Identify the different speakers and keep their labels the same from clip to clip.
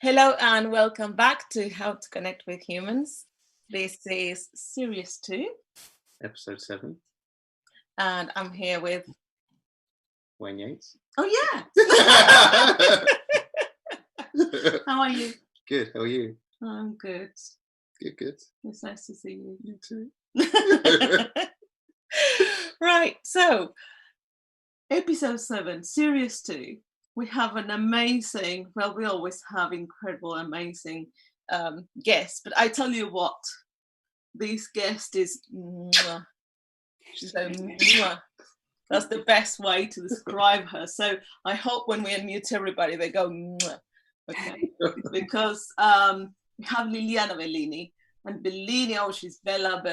Speaker 1: Hello and welcome back to How to Connect with Humans. This is Series 2.
Speaker 2: Episode 7.
Speaker 1: And I'm here with...
Speaker 2: Wayne Yates.
Speaker 1: Oh, yeah! How are you?
Speaker 2: Good, how are you?
Speaker 1: I'm good.
Speaker 2: Good.
Speaker 1: It's nice to see you.
Speaker 2: You too.
Speaker 1: Right, so Episode 7, Series 2. We have an amazing, well, we always have incredible, amazing guests, but I tell you what, this guest is, she's so, that's the best way to describe her. So I hope when we unmute everybody, they go, okay, because we have Liliana Bellini, and Bellini, oh, she's Bella.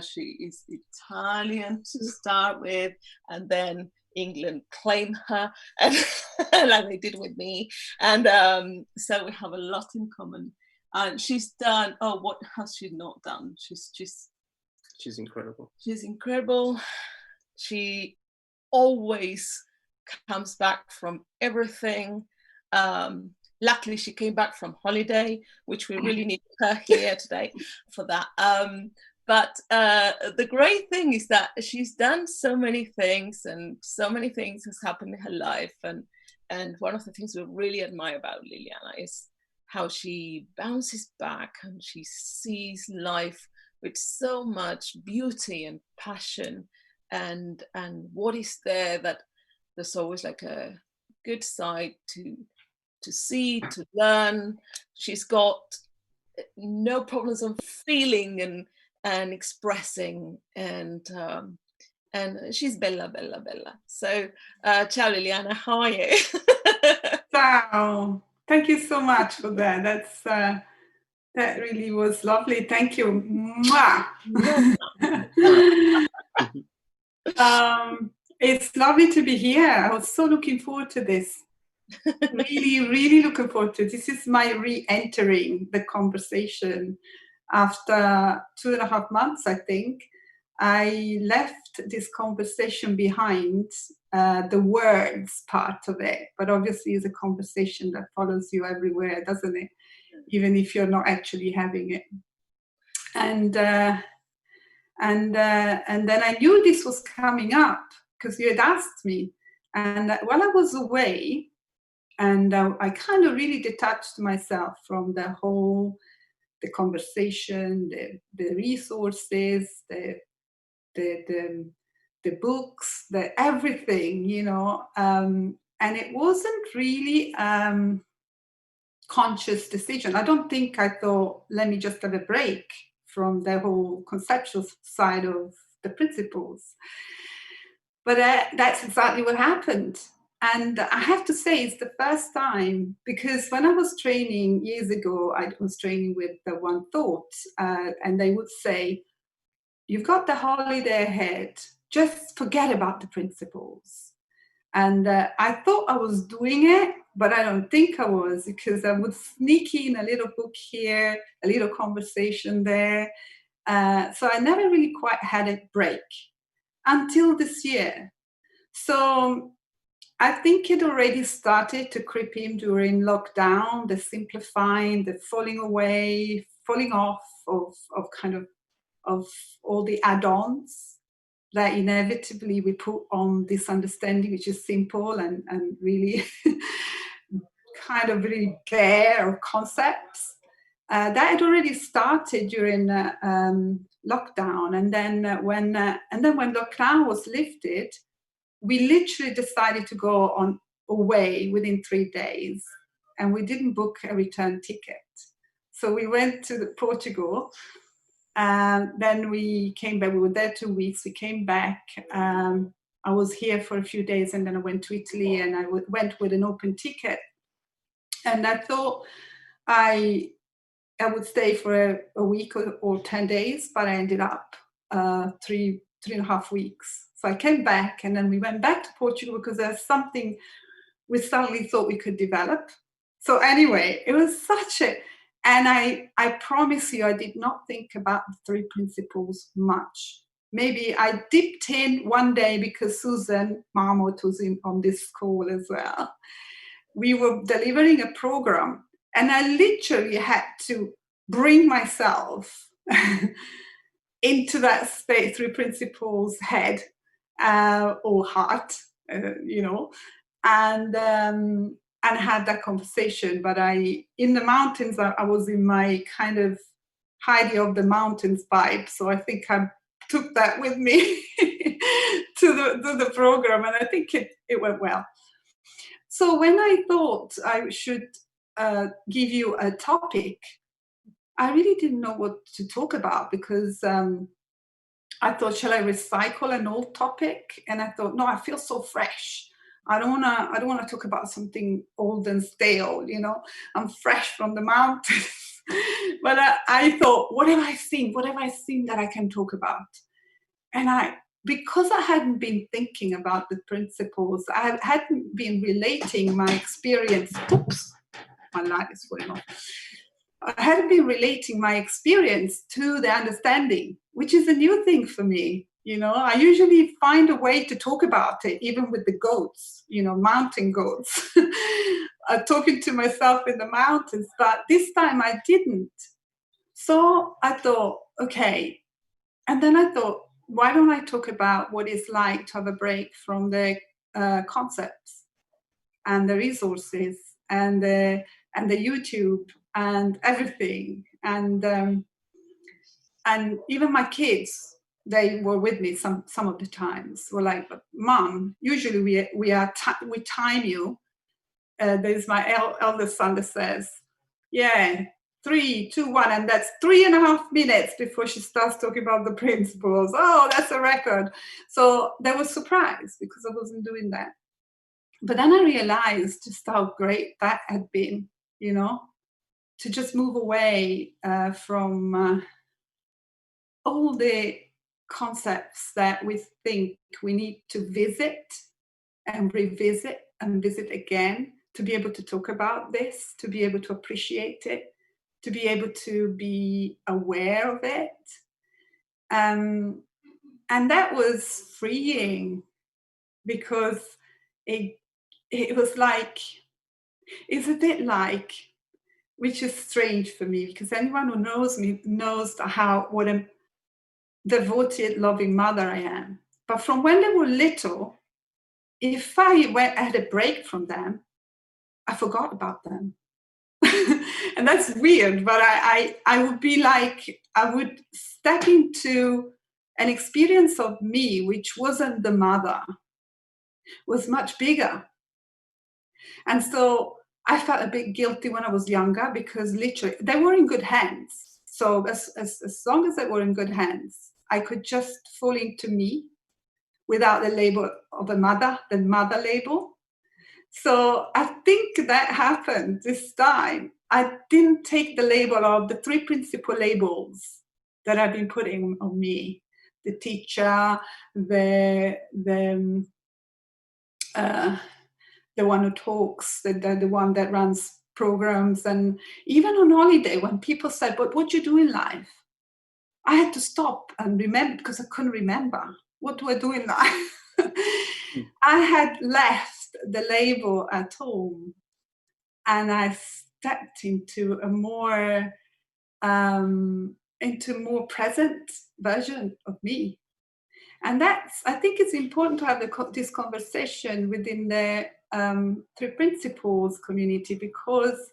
Speaker 1: She is Italian to start with, and then England claim her, and like they did with me, and so we have a lot in common. And she's done, oh, what has she not done? She's
Speaker 2: incredible.
Speaker 1: She's incredible. She always comes back from everything. Luckily, she came back from holiday, which we really need her here today for that. But the great thing is that she's done so many things, and so many things has happened in her life. And one of the things we really admire about Liliana is how she bounces back and she sees life with so much beauty and passion, and what is there, that there's always like a good side to see, to learn. She's got no problems on feeling and expressing, and she's Bella. So ciao Liliana, how are you?
Speaker 3: Ciao, thank you so much for that. That really was lovely. Thank you. It's lovely to be here. I was so looking forward to this. Really looking forward to it. This is my re-entering the conversation after 2.5 months, I think. I left this conversation behind, the words part of it, but obviously it's a conversation that follows you everywhere, doesn't it? Even if you're not actually having it. And then I knew this was coming up because you had asked me. And while I was away, and I kind of really detached myself from the conversation, the resources, the books, the everything, and it wasn't really conscious decision. I don't think I thought, let me just have a break from the whole conceptual side of the principles. But that's exactly what happened. And I have to say, it's the first time, because when I was training years ago, I was training with the One Thought, and they would say, you've got the holiday ahead, just forget about the principles. And I thought I was doing it, but I don't think I was, because I would sneak in a little book here, a little conversation there. So I never really quite had a break until this year. So I think it already started to creep in during lockdown, the simplifying, the falling away, falling off of all the add-ons that inevitably we put on this understanding, which is simple and really kind of really bare of concepts. That had already started during lockdown, and then when lockdown was lifted, we literally decided to go on away within 3 days, and we didn't book a return ticket. So we went to Portugal, and then we came back. We were there 2 weeks. We came back. I was here for a few days, and then I went to Italy, and I went with an open ticket. And I thought I would stay for a week or 10 days, but I ended up 3.5 weeks. So I came back, and then we went back to Portugal because there's something we suddenly thought we could develop. So anyway, it was and I promise you, I did not think about the 3 principles much. Maybe I dipped in one day because Susan Marmot was on this call as well. We were delivering a program, And I literally had to bring myself into that space, Three Principles head or heart, and had that conversation. But in the mountains, I was in my kind of Heidi of the Mountains vibe. So I think I took that with me to the program, and I think it went well. So when I thought I should give you a topic, I really didn't know what to talk about, because I thought, shall I recycle an old topic? And I thought, no, I feel so fresh. I don't want to talk about something old and stale. I'm fresh from the mountains. But I thought, what have I seen? What have I seen that I can talk about? And because I hadn't been thinking about the principles, I hadn't been relating my experience. Oops, my light is falling off. I hadn't been relating my experience to the understanding, which is a new thing for me. I usually find a way to talk about it, even with the goats, mountain goats, talking to myself in the mountains. But this time I didn't. So I thought, okay. And then I thought, why don't I talk about what it's like to have a break from the concepts and the resources and the YouTube and everything, and even my kids, they were with me some of the times, were like, but Mom, usually we time you. There's my eldest son that says, yeah, 3, 2, 1, and that's 3.5 minutes before she starts talking about the principles. Oh, that's a record. So they were surprised because I wasn't doing that. But then I realized just how great that had been, to just move away from all the concepts that we think we need to visit and revisit and visit again, to be able to talk about this, to be able to appreciate it, to be able to be aware of it. And that was freeing, because it was like, it's a bit like, which is strange for me, because anyone who knows me knows what a devoted, loving mother I am. But from when they were little, if I had a break from them, I forgot about them. And that's weird, but I would be like, I would step into an experience of me which wasn't the mother, was much bigger. And so I felt a bit guilty when I was younger, because literally they were in good hands. So as long as they were in good hands, I could just fall into me without the label of a mother, the mother label. So I think that happened this time. I didn't take the label of the 3 principal labels that I've been putting on me: the teacher, the one who talks, the one that runs programs. And even on holiday, when people said, but what do you do in life? I had to stop and remember, because I couldn't remember. What do I do in life? I had left the label at home, and I stepped into a more present version of me. And I think it's important to have this conversation within the 3 Principles community, because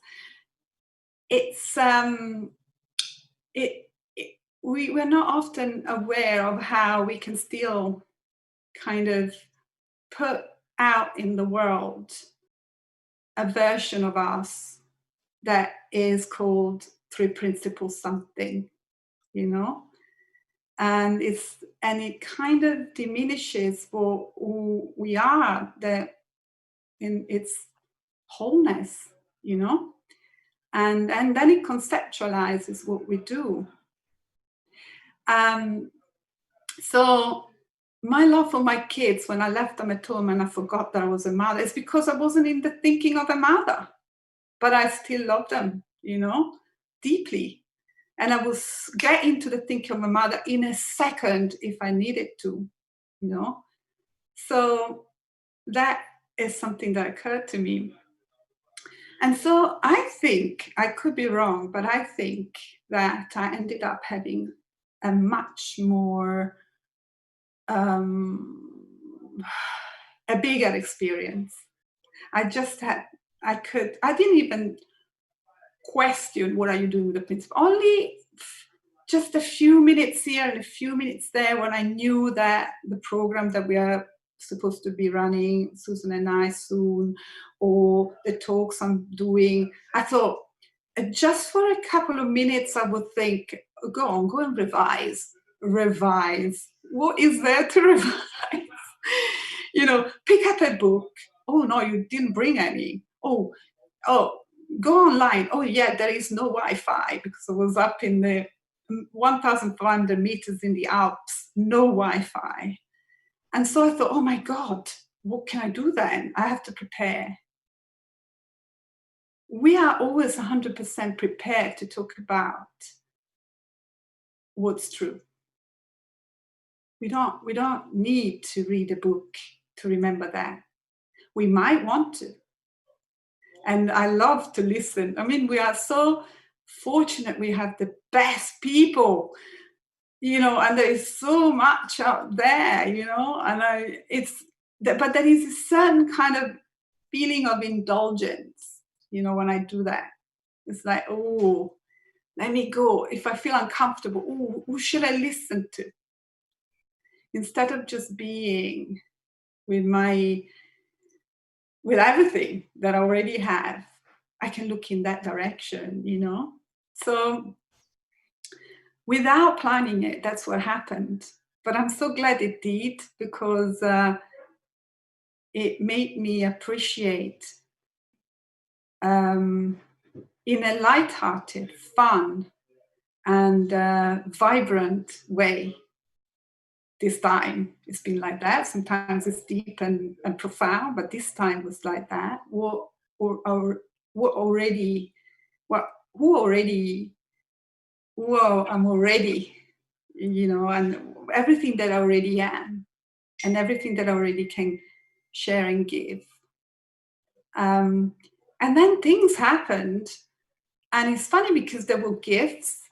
Speaker 3: we're not often aware of how we can still kind of put out in the world a version of us that is called 3 Principles something, and it kind of diminishes who we are, in its wholeness, and then it conceptualizes what we do. So my love for my kids, when I left them at home and I forgot that I was a mother, it's because I wasn't in the thinking of a mother, but I still love them, deeply. And I was get into the thinking of a mother in a second if I needed to, So that is something that occurred to me. And so I think, I could be wrong, but I think that I ended up having a much more, a bigger experience. I didn't even question what are you doing with the principal. Only just a few minutes here and a few minutes there when I knew that the program that we are supposed to be running, Susan and I soon, or the talks I'm doing, I thought, just for a couple of minutes, I would think, go and revise. What is there to revise? Pick up a book. Oh, no, you didn't bring any. Oh, go online. Oh, yeah, there is no Wi-Fi because I was up in the 1,500 meters in the Alps, no Wi-Fi. And so I thought, oh my God, what can I do then? I have to prepare. We are always 100% prepared to talk about what's true. We don't need to read a book to remember that. We might want to. And I love to listen. I mean, we are so fortunate we have the best people, and there is so much out there, but there is a certain kind of feeling of indulgence, when I do that. It's like, oh, let me go. If I feel uncomfortable, oh, who should I listen to? Instead of just being with everything that I already have, I can look in that direction, So without planning it, that's what happened. But I'm so glad it did, because it made me appreciate, in a light-hearted, fun, and vibrant way. This time it's been like that. Sometimes it's deep and profound, but this time was like that. Who already, well, I'm already, and everything that I already am, and everything that I already can share and give. And then things happened, and it's funny because there were gifts,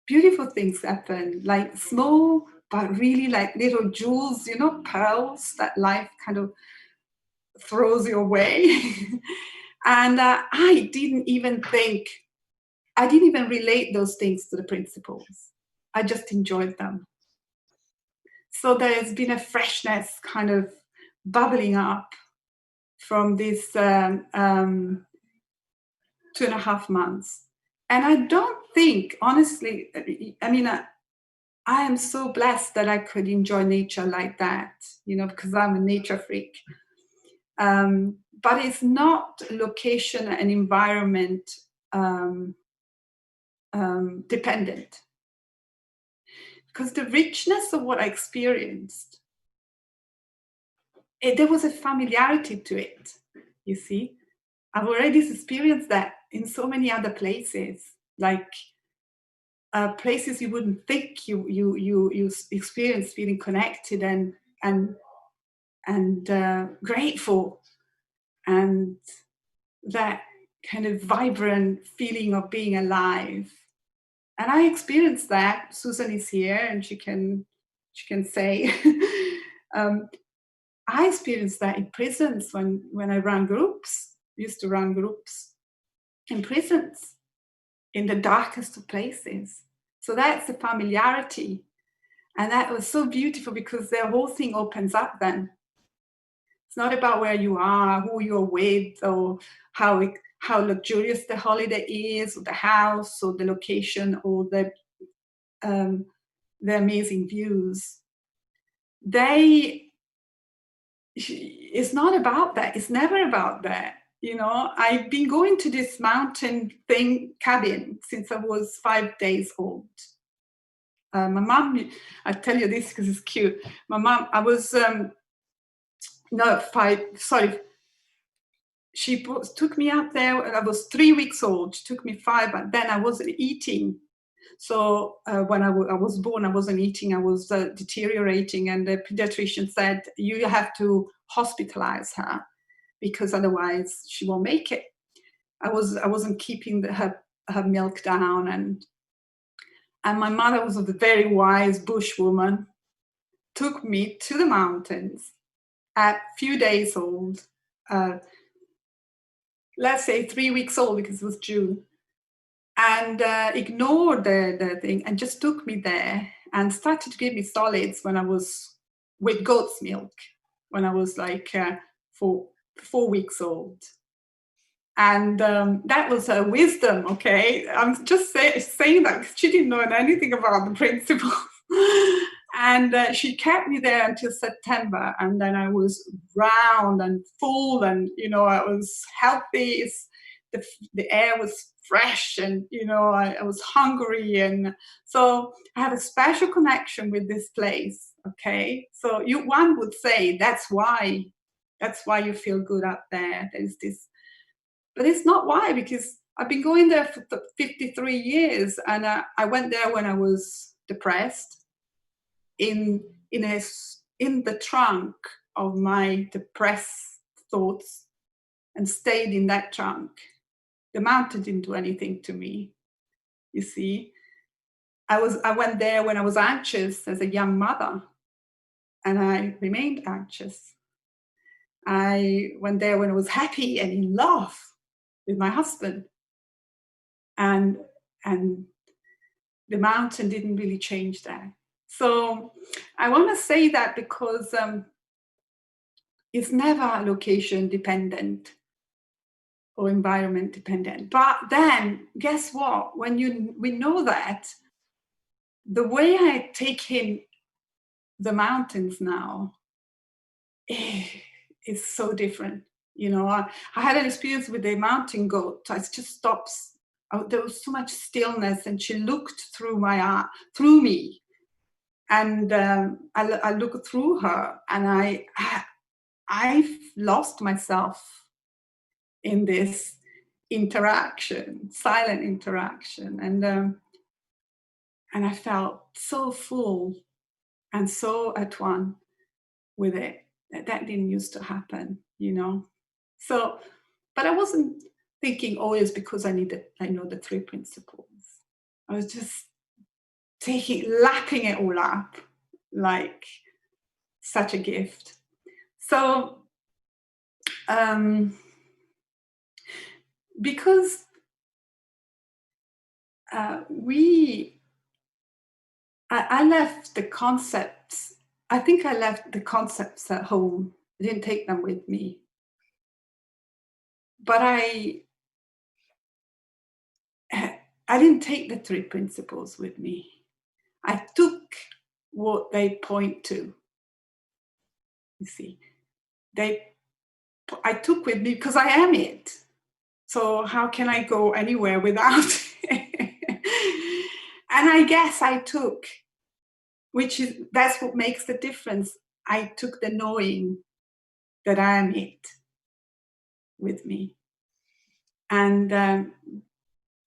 Speaker 3: beautiful things happened, like small, but really like little jewels, pearls that life kind of throws your way. And I didn't even relate those things to the principles. I just enjoyed them. So there's been a freshness kind of bubbling up from this 2.5 months. And I don't think, honestly, I mean, I am so blessed that I could enjoy nature like that, because I'm a nature freak. But it's not location and environment dependent. Because the richness of what I experienced, there was a familiarity to it, you see. I've already experienced that in so many other places, like places you wouldn't think you experience feeling connected and grateful, and that kind of vibrant feeling of being alive. And I experienced that. Susan is here, and she can say, I experienced that in prisons when I ran groups. Used to run groups in prisons, in the darkest of places. So that's the familiarity. And that was so beautiful, because the whole thing opens up then. It's not about where you are, who you're with, or how luxurious the holiday is, or the house, or the location, or the amazing views. It's not about that. It's never about that. I've been going to this mountain cabin since I was 5 days old. My mom, I tell you this because it's cute. My mom, I was, she took me up there when I was 3 weeks old. She took me 5, but then I wasn't eating. So when I was born, I wasn't eating. I was deteriorating, and the pediatrician said, you have to hospitalize her, because otherwise she won't make it. I wasn't keeping her milk down, and my mother was a very wise bush woman, took me to the mountains at few days old, let's say 3 weeks old because it was June, and ignored the thing and just took me there and started to give me solids when I was with goat's milk, when I was like 4 weeks old. And that was her wisdom, okay? I'm just saying that because she didn't know anything about the principle. And she kept me there until September, and then I was round and full, and I was healthy. The air was fresh, and I was hungry, and so I have a special connection with this place. Okay, so one would say that's why you feel good up there. There's this, but it's not why, because I've been going there for 53 years, and I went there when I was depressed. In the trunk of my depressed thoughts, and stayed in that trunk. The mountain didn't do anything to me. You see, I went there when I was anxious as a young mother, and I remained anxious. I went there when I was happy and in love with my husband, and the mountain didn't really change that. So I want to say that because it's never location dependent or environment dependent. But then, guess what? When we know that, the way I take in the mountains now is so different. I had an experience with a mountain goat. I just stops. There was so much stillness, and she looked through through me. And I look through her, and I've lost myself in this interaction, silent interaction, and I felt so full and so at one with it. That didn't used to happen, So, but I wasn't thinking always because I know the 3 principles. I was just lapping it all up like such a gift. So because I left the concepts. I think I left the concepts at home. I didn't take them with me. But I didn't take the 3 principles with me. I took what they point to. You see, I took with me because I am it. So how can I go anywhere without it? And I guess I took, that's what makes the difference. I took the knowing that I am it with me. And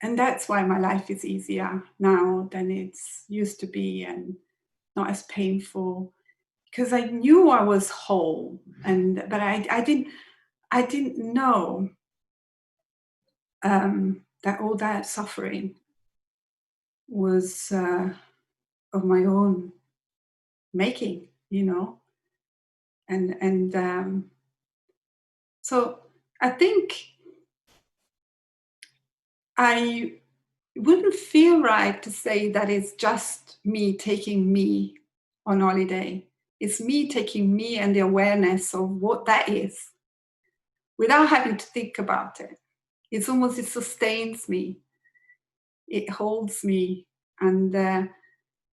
Speaker 3: that's why my life is easier now than it used to be, and not as painful, because I knew I was whole, but I didn't know that all that suffering was of my own making, and so I think I wouldn't feel right to say that it's just me taking me on holiday. It's me taking me and the awareness of what that is without having to think about it. It's almost, it sustains me. It holds me. And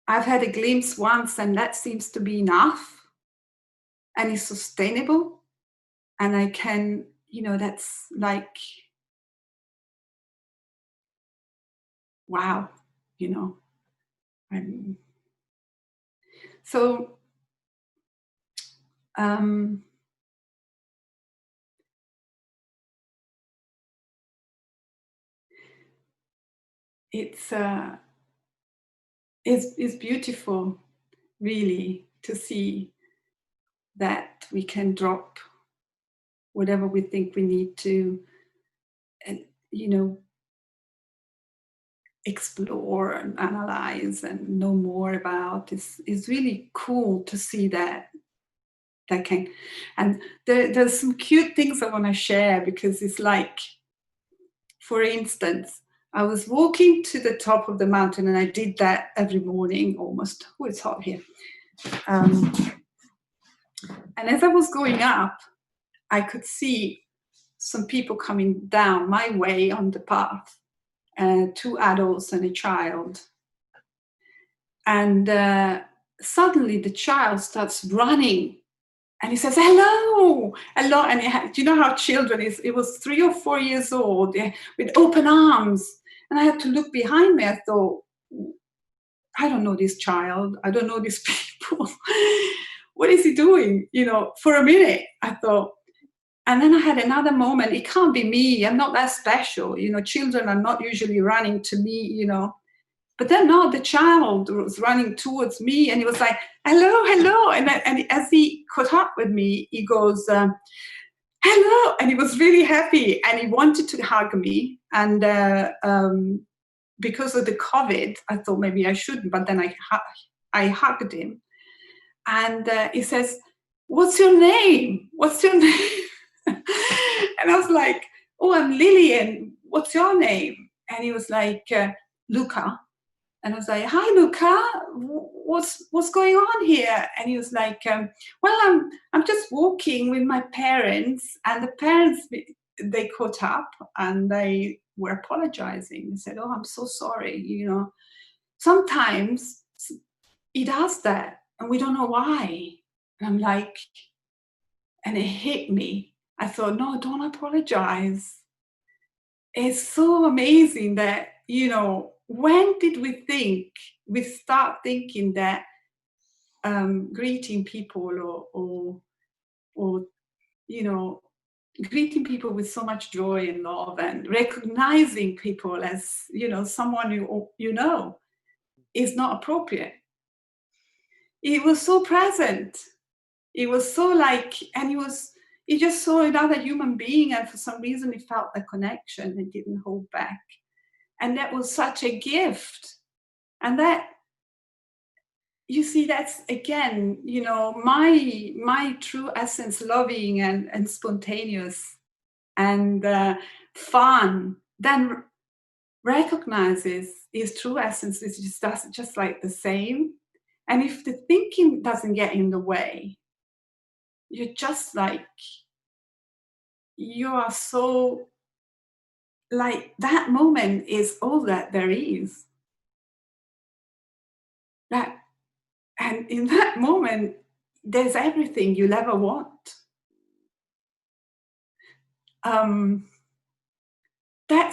Speaker 3: I've had a glimpse once, and that seems to be enough. And it's sustainable. And I can, that's like, wow, And so it's beautiful, really, to see that we can drop whatever we think we need to, and explore and analyze and know more about. Is really cool to see that can. And there's some cute things I want to share, because it's like, for instance, I was walking to the top of the mountain, and I did that every morning almost. Oh, it's hot here. And as I was going up, I could see some people coming down my way on the path, 2 adults and a child. And suddenly the child starts running, and he says, hello, hello. And do you know how children is? It was 3 or 4 years old, with open arms. And I had to look behind me. I thought, I don't know this child. I don't know these people. What is he doing? For a minute, I thought. And then I had another moment. It can't be me. I'm not that special. Children are not usually running to me, But then no, the child was running towards me, and he was like, hello, hello. And as he caught up with me, he goes, hello. And he was really happy, and he wanted to hug me. And because of the COVID, I thought maybe I shouldn't, but then I hugged him. And he says, what's your name? What's your name? And I was like, oh, I'm Lilian. What's your name? And he was like, Luca. And I was like, hi, Luca, what's going on here? And he was like, well, I'm just walking with my parents. And the parents, they caught up, and they were apologizing. They said, oh, I'm so sorry. Sometimes he does that, and we don't know why. And I'm like, and it hit me. I thought, no, don't apologize. It's so amazing that, when did we start thinking that greeting people or greeting people with so much joy and love, and recognizing people as, someone is not appropriate. It was so present. It was so and he just saw another human being, and for some reason he felt the connection and didn't hold back. And that was such a gift. And that, you see, that's again, my true essence, loving and spontaneous and fun, then recognizes his true essence is just like the same. And if the thinking doesn't get in the way, you're just like, you are so, like, that moment is all that there is. And in that moment, there's everything you'll ever want. That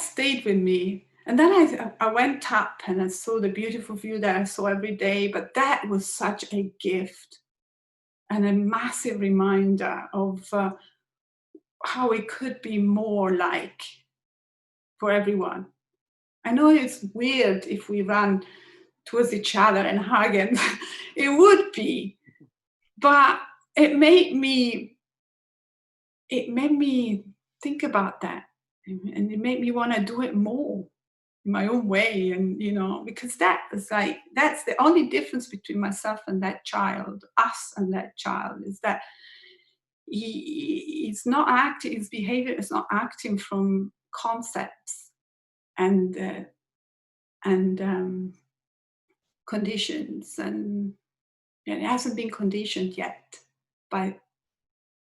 Speaker 3: stayed with me. And then I went up and I saw the beautiful view that I saw every day, but that was such a gift and a massive reminder of how it could be more like for everyone. I know it's weird if we run towards each other and hug, and it would be, but it made me think about that, and it made me want to do it more in my own way. And because that's the only difference between myself and that child, us and that child, is that he's not acting, his behavior is not acting from concepts and conditions, and it hasn't been conditioned yet by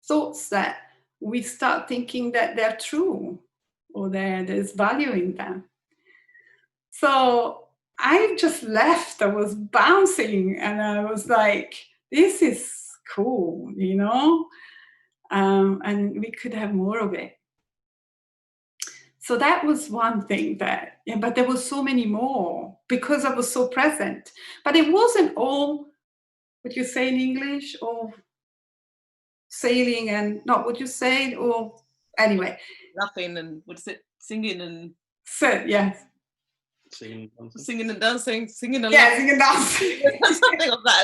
Speaker 3: thoughts that we start thinking that they're true or there's value in them. So I just left. I was bouncing, and I was like, this is cool, and we could have more of it. So that was one thing but there was so many more because I was so present. But it wasn't all what you say in English, or sailing and not what you say, or anyway.
Speaker 1: Laughing and what is it? Singing and
Speaker 3: yes.
Speaker 2: Singing and dancing.
Speaker 1: Singing and dancing, singing and
Speaker 3: singing and dancing.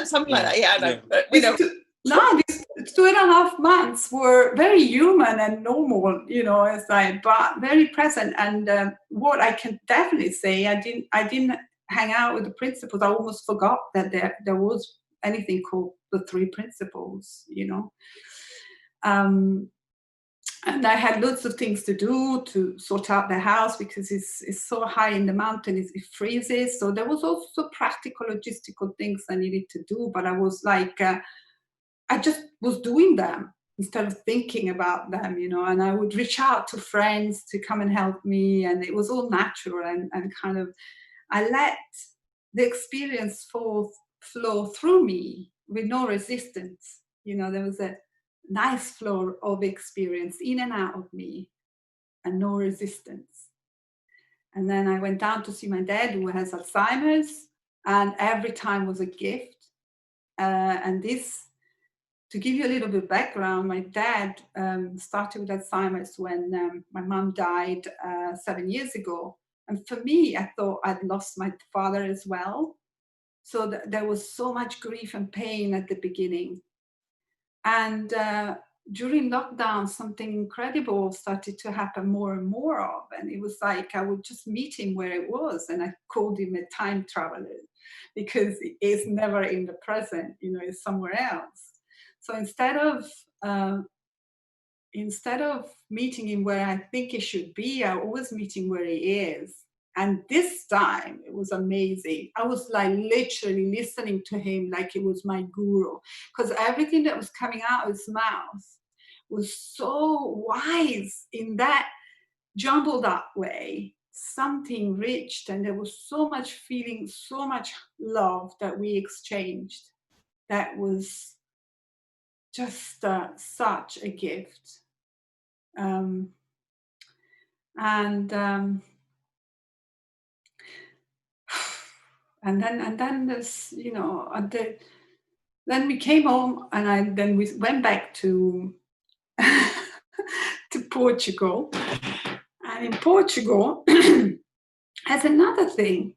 Speaker 1: something like that. Yeah, I know.
Speaker 3: Yeah.
Speaker 1: But,
Speaker 3: 2.5 months were very human and normal, you know, as but very present. And what I can definitely say, I didn't hang out with the principles. I almost forgot that there was anything called the 3 principles, you know. And I had lots of things to do to sort out the house because it's so high in the mountain, it freezes. So there was also practical, logistical things I needed to do. But I was like, I just was doing them instead of thinking about them, you know. And I would reach out to friends to come and help me. And it was all natural and kind of, I let the experience flow through me with no resistance. You know, there was a nice flow of experience in and out of me and no resistance. And then I went down to see my dad, who has Alzheimer's, and every time was a gift. And this, to give you a little bit of background, my dad started with Alzheimer's when my mom died 7 years ago. And for me, I thought I'd lost my father as well. So there was so much grief and pain at the beginning. And during lockdown, something incredible started to happen more and more of. And it was like I would just meet him where it was. And I called him a time traveler because it's never in the present, you know, it's somewhere else. So instead of meeting him where I think he should be, I always meet him where he is. And this time it was amazing. I was like literally listening to him like he was my guru, because everything that was coming out of his mouth was so wise in that jumbled up way. Something reached, and there was so much feeling, so much love that we exchanged. That was just such a gift. And then there's, you know, then we came home, and then we went back to to Portugal. And in Portugal, as another thing,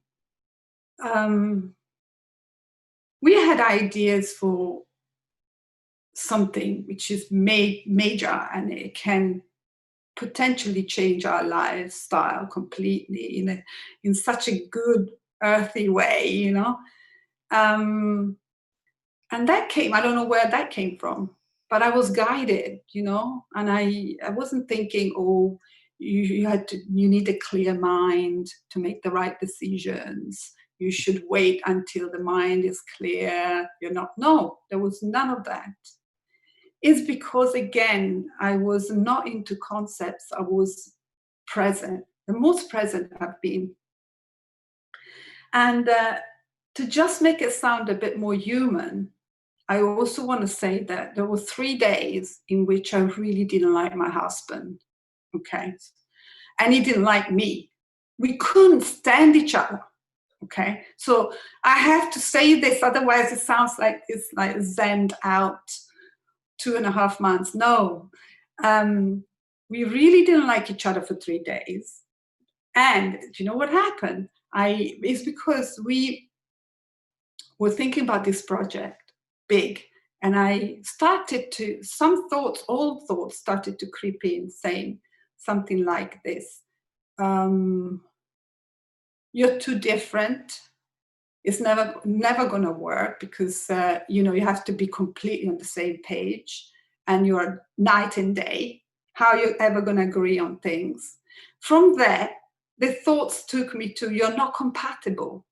Speaker 3: we had ideas for something which is major, and it can potentially change our lifestyle completely in such a good, earthy way, you know. And that came, I don't know where that came from, but I was guided, you know. And I wasn't thinking, oh, you need a clear mind to make the right decisions. You should wait until the mind is clear. No, there was none of that. It's because, again, I was not into concepts. I was present, the most present I've been. And to just make it sound a bit more human, I also want to say that there were 3 days in which I really didn't like my husband, okay? And he didn't like me. We couldn't stand each other, okay? So I have to say this, otherwise it sounds like it's like zened out 2.5 months. No, we really didn't like each other for 3 days. And do you know what happened? It's because we were thinking about this project, big, and I started to, old thoughts started to creep in, saying something like this: you're too different. It's never going to work, because you know, you have to be completely on the same page, and you're night and day. How are you ever going to agree on things? From there, the thoughts took me to, you're not compatible.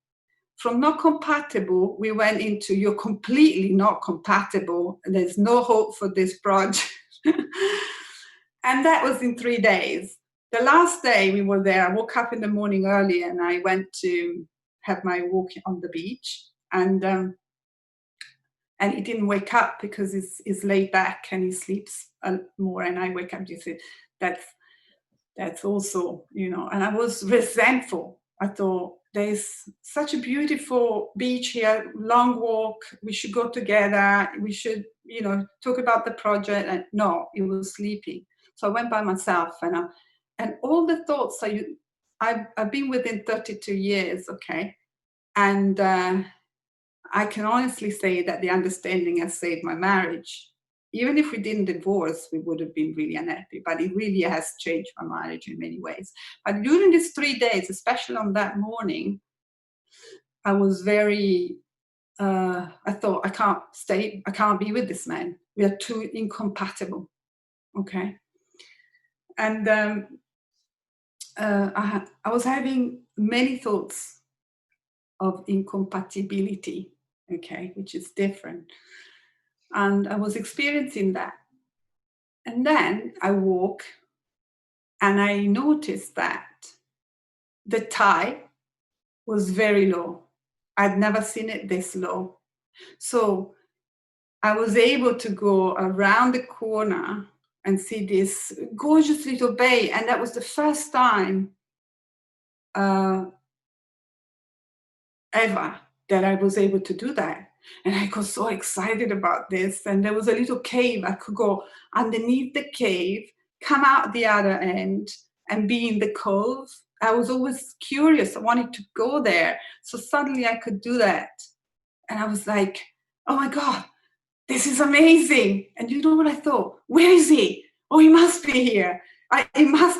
Speaker 3: From not compatible, we went into, you're completely not compatible, and there's no hope for this project. And that was in 3 days. The last day we were there, I woke up in the morning early, and I went to have my walk on the beach, and he didn't wake up because he's laid back and he sleeps more, and I wake up. You see, that's also, you know. And I was resentful. I thought, there's such a beautiful beach here, long walk, we should go together, we should, you know, talk about the project. And no, he was sleeping. So I went by myself, and all the thoughts, I've been within 32 years, okay? And I can honestly say that the understanding has saved my marriage. even if we didn't divorce, we would have been really unhappy. But it really has changed my marriage in many ways. But during these 3 days, especially on that morning, I was very, I thought, I can't be with this man. We are too incompatible. Okay. And I was having many thoughts of incompatibility, okay, which is different. And I was experiencing that. And then I woke and I noticed that the tide was very low. I'd never seen it this low. So I was able to go around the corner and see this gorgeous little bay. And that was the first time ever that I was able to do that. And I got so excited about this. And there was a little cave. I could go underneath the cave, come out the other end, and be in the cove. I was always curious. I wanted to go there. So suddenly I could do that. And I was like, oh my God, this is amazing. And you know what I thought? Where is he? Oh, he must be here. I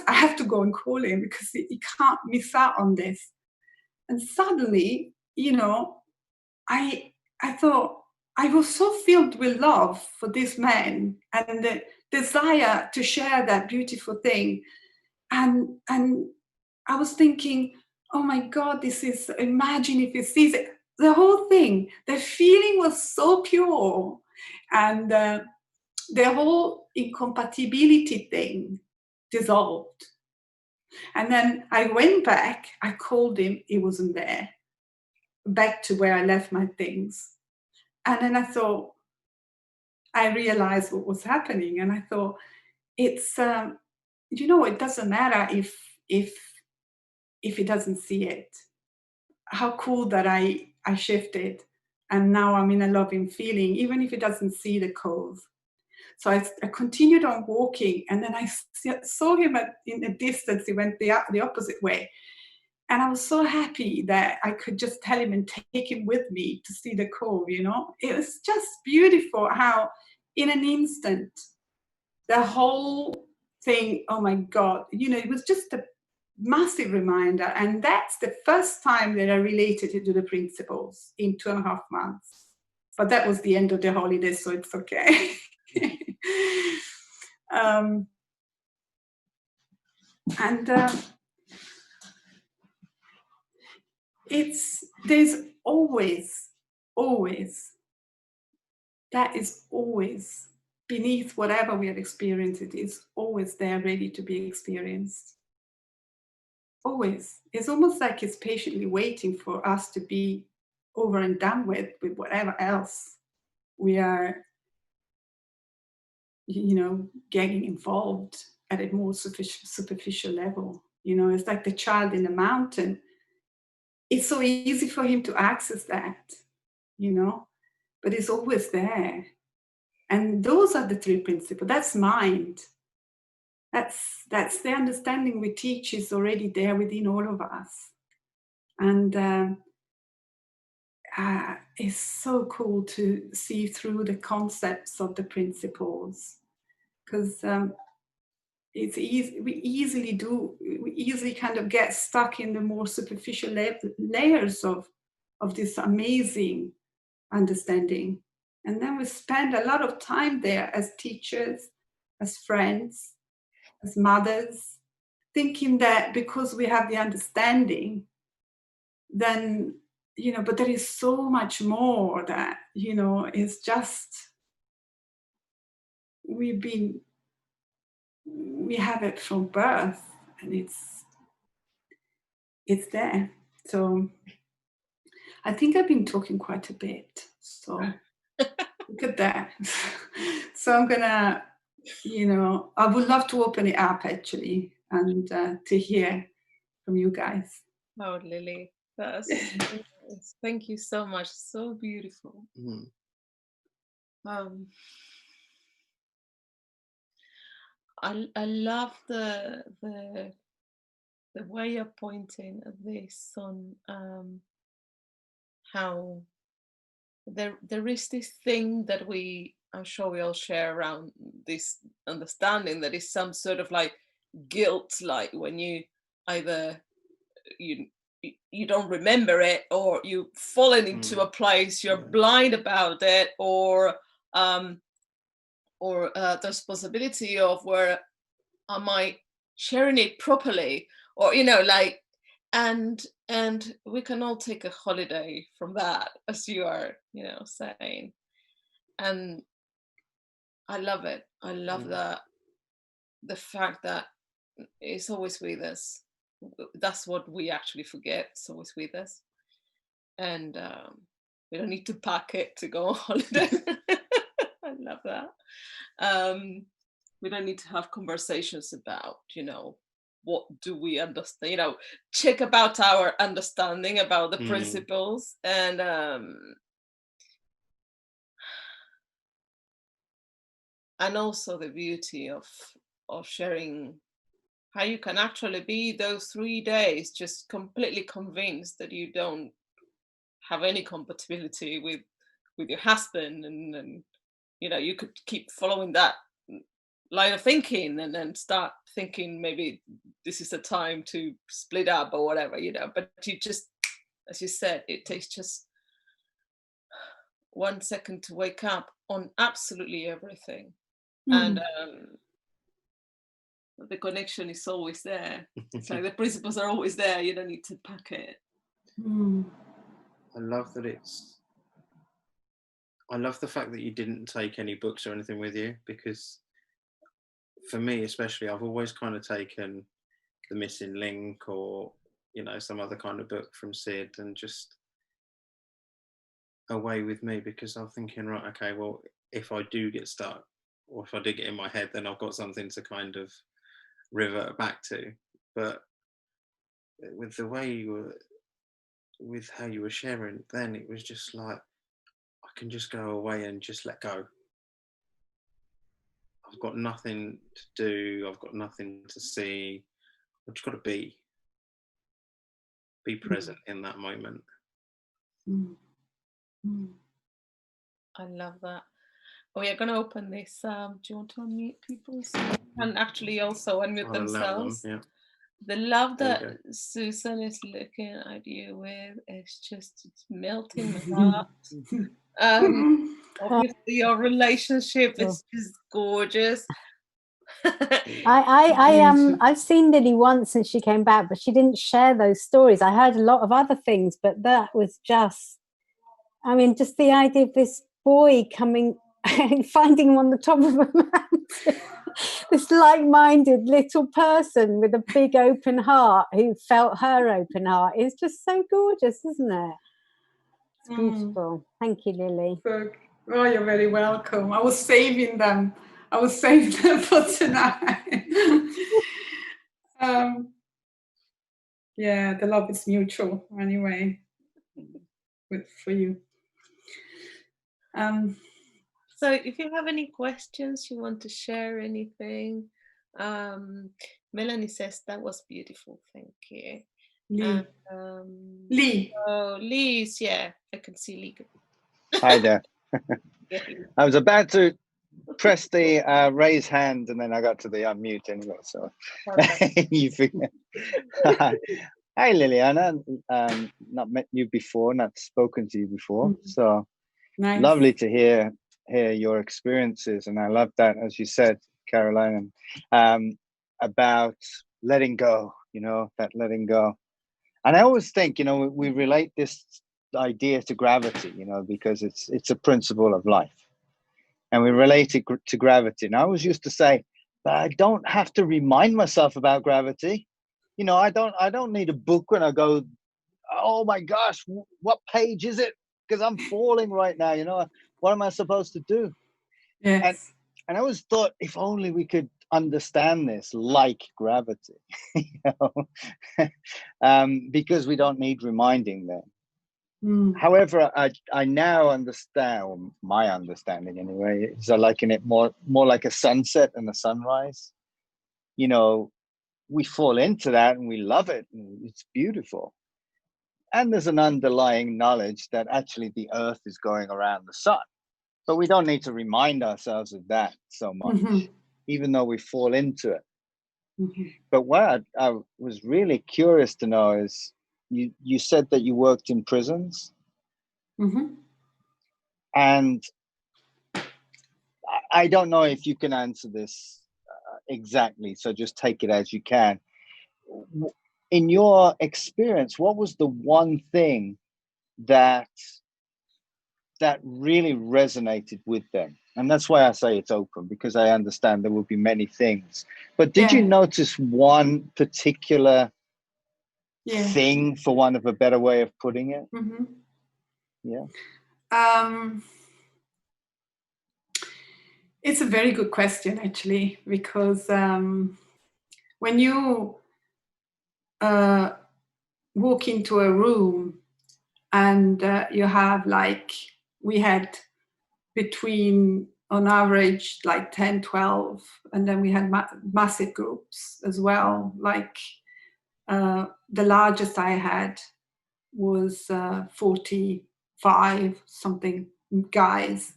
Speaker 3: have to go and call him because he can't miss out on this. And suddenly, you know, I thought I was so filled with love for this man and the desire to share that beautiful thing. And I was thinking, oh my God, this is, imagine if he sees it. The whole thing, the feeling was so pure. And the whole incompatibility thing dissolved. And then I went back, I called him, he wasn't there, back to where I left my things. And then I thought, I realized what was happening. And I thought, it's, you know, it doesn't matter if he doesn't see it. How cool that I shifted. And now I'm in a loving feeling, even if he doesn't see the cove. So I continued on walking, and then I saw him in the distance. He went the opposite way. And I was so happy that I could just tell him and take him with me to see the cove, you know. It was just beautiful how in an instant, the whole thing, oh my God, you know, it was just a massive reminder. And that's the first time that I related it to the principles in 2.5 months. But that was the end of the holiday, so it's okay. There's always, that is always beneath whatever we have experienced, it is always there ready to be experienced. Always. It's almost like it's patiently waiting for us to be over and done with whatever else we are, you know, getting involved at a more superficial level. You know, it's like the child in the mountain. It's so easy for him to access that, you know, but it's always there. And those are the 3 principles. That's mind. That's the understanding we teach is already there within all of us. And it's so cool to see through the concepts of the principles, because it's easy. We easily kind of get stuck in the more superficial layers of this amazing understanding. And then we spend a lot of time there as teachers, as friends, as mothers, thinking that because we have the understanding, then, you know, but there is so much more that, you know, it's just, we have it from birth, and it's there. So I think I've been talking quite a bit. So look at that. So I'm gonna, you know, I would love to open it up actually, and to hear from you guys.
Speaker 1: Oh, Lily, that's nice. Thank you so much. So beautiful.
Speaker 2: Mm.
Speaker 1: I love the way you're pointing at this on how there is this thing that we I'm sure we all share around this understanding that is some sort of like guilt, like when you either you don't remember it, or you've fallen into a place, you're blind about it, or there's possibility of where am I sharing it properly, or like, and we can all take a holiday from that, as you are saying. And I love it. I love that, the fact that it's always with us. That's what we actually forget. It's always with us, and we don't need to pack it to go on holiday. I love that. We don't need to have conversations about, what do we understand, check about our understanding about the principles, and also the beauty of sharing how you can actually be those 3 days just completely convinced that you don't have any compatibility with your husband, and you could keep following that line of thinking, and then start thinking maybe this is a time to split up or whatever, but you just, as you said, it takes just 1 second to wake up on absolutely everything. And the connection is always there. So the principles are always there. You don't need to pack it.
Speaker 2: I love the fact that you didn't take any books or anything with you, because for me especially, I've always kind of taken The Missing Link, or some other kind of book from Sid, and just away with me, because I'm thinking, right, okay, well, if I do get stuck, or if I do get in my head, then I've got something to kind of revert back to. But with the way with how you were sharing, then it was just like, I can just go away and just let go. I've got nothing to do, I've got nothing to see, I've just got to be present in that moment.
Speaker 1: I love that. We are going to open this. Do you want to unmute people so they can actually also unmute themselves? The love that Susan is looking at you with is just, it's melting my heart. Obviously your relationship is just gorgeous.
Speaker 4: I've seen Lily once since she came back, but she didn't share those stories. I heard a lot of other things, but that was just, I mean, just the idea of this boy coming and finding him on the top of a mountain. This like-minded little person with a big open heart who felt her open heart is just so gorgeous, isn't it? It's beautiful. Thank you, Lily.
Speaker 3: Oh, you're very welcome. I was saving them for tonight. Yeah, the love is mutual anyway for you.
Speaker 1: So if you have any questions, you want to share anything, Melanie says that was beautiful, thank you.
Speaker 3: Lee.
Speaker 1: Lee. Oh, Lee's, yeah, I can see Lee.
Speaker 5: Hi there. I was about to press the raise hand, and then I got to the unmute anyway, so you forget. Hi Liliana, not met you before, not spoken to you before, so nice. Lovely to hear your experiences, and I love that, as you said, Caroline, about letting go, that letting go. And I always think, we relate this idea to gravity, because it's a principle of life, and we relate it to gravity. And I always used to say, but I don't have to remind myself about gravity. I don't need a book when I go, oh my gosh, what page is it? Because I'm falling right now. What am I supposed to do?
Speaker 3: Yes.
Speaker 5: And I always thought, if only we could understand this like gravity, because we don't need reminding them. However, I now understand, or my understanding anyway, is I liken it more like a sunset and a sunrise. We fall into that and we love it, and it's beautiful. And there's an underlying knowledge that actually the earth is going around the sun. But we don't need to remind ourselves of that so much, even though we fall into it. But what I was really curious to know is, you said that you worked in prisons, and I don't know if you can answer this exactly, so just take it as you can. In your experience, what was the one thing that really resonated with them? And that's why I say it's open, because I understand there will be many things. But did you notice one particular thing, for want of a better way of putting it?
Speaker 3: It's a very good question, actually, because when you walk into a room and you have, like, we had between, on average, like 10, 12, and then we had massive groups as well. Like the largest I had was 45 something guys.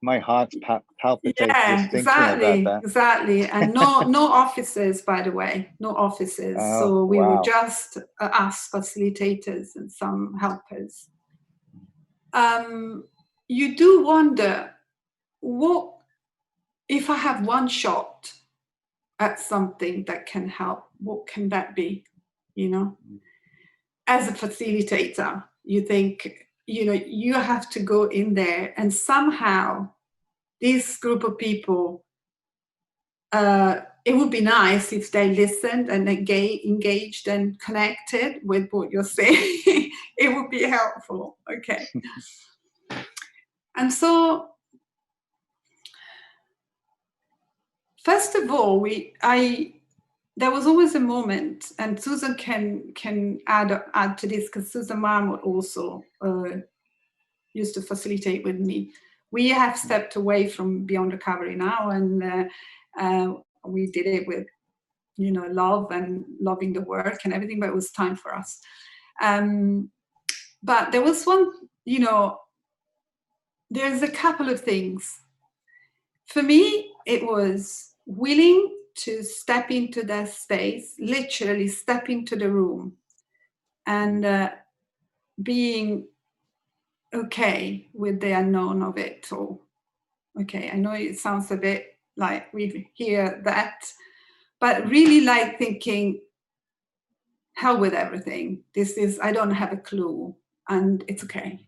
Speaker 5: My heart palpitates just thinking about that.
Speaker 3: Exactly. And no officers, by the way, no officers. So we were just us facilitators and some helpers. You do wonder, what if I have one shot at something that can help, what can that be? You know, as a facilitator, you think, you know, you have to go in there and somehow this group of people, it would be nice if they listened and engaged and connected with what you're saying. It would be helpful. Okay. And so, first of all, there was always a moment, and Susan can add to this, because Susan Marmot also used to facilitate with me. We have stepped away from Beyond Recovery now, and we did it with, you know, love and loving the work and everything, but it was time for us. But there was one, you know, there's a couple of things. For me, it was willing to step into that space, literally step into the room, and being okay with the unknown of it all. Okay, I know it sounds a bit like we hear that, but really like thinking, hell with everything. I don't have a clue, and it's okay.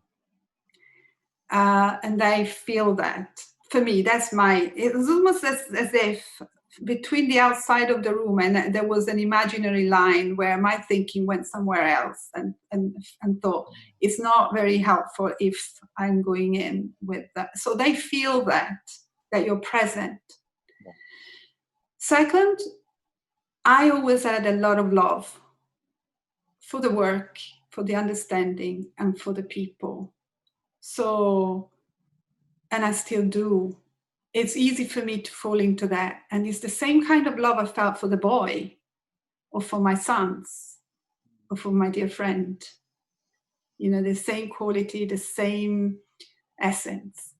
Speaker 3: And I feel that. For me, it was almost as if between the outside of the room and there was an imaginary line where my thinking went somewhere else, and thought, it's not very helpful if I'm going in with that. So they feel that you're present. Yeah. Second, I always had a lot of love for the work, for the understanding, and for the people. So, and I still do. It's easy for me to fall into that. And it's the same kind of love I felt for the boy, or for my sons, or for my dear friend. You know, the same quality, the same essence.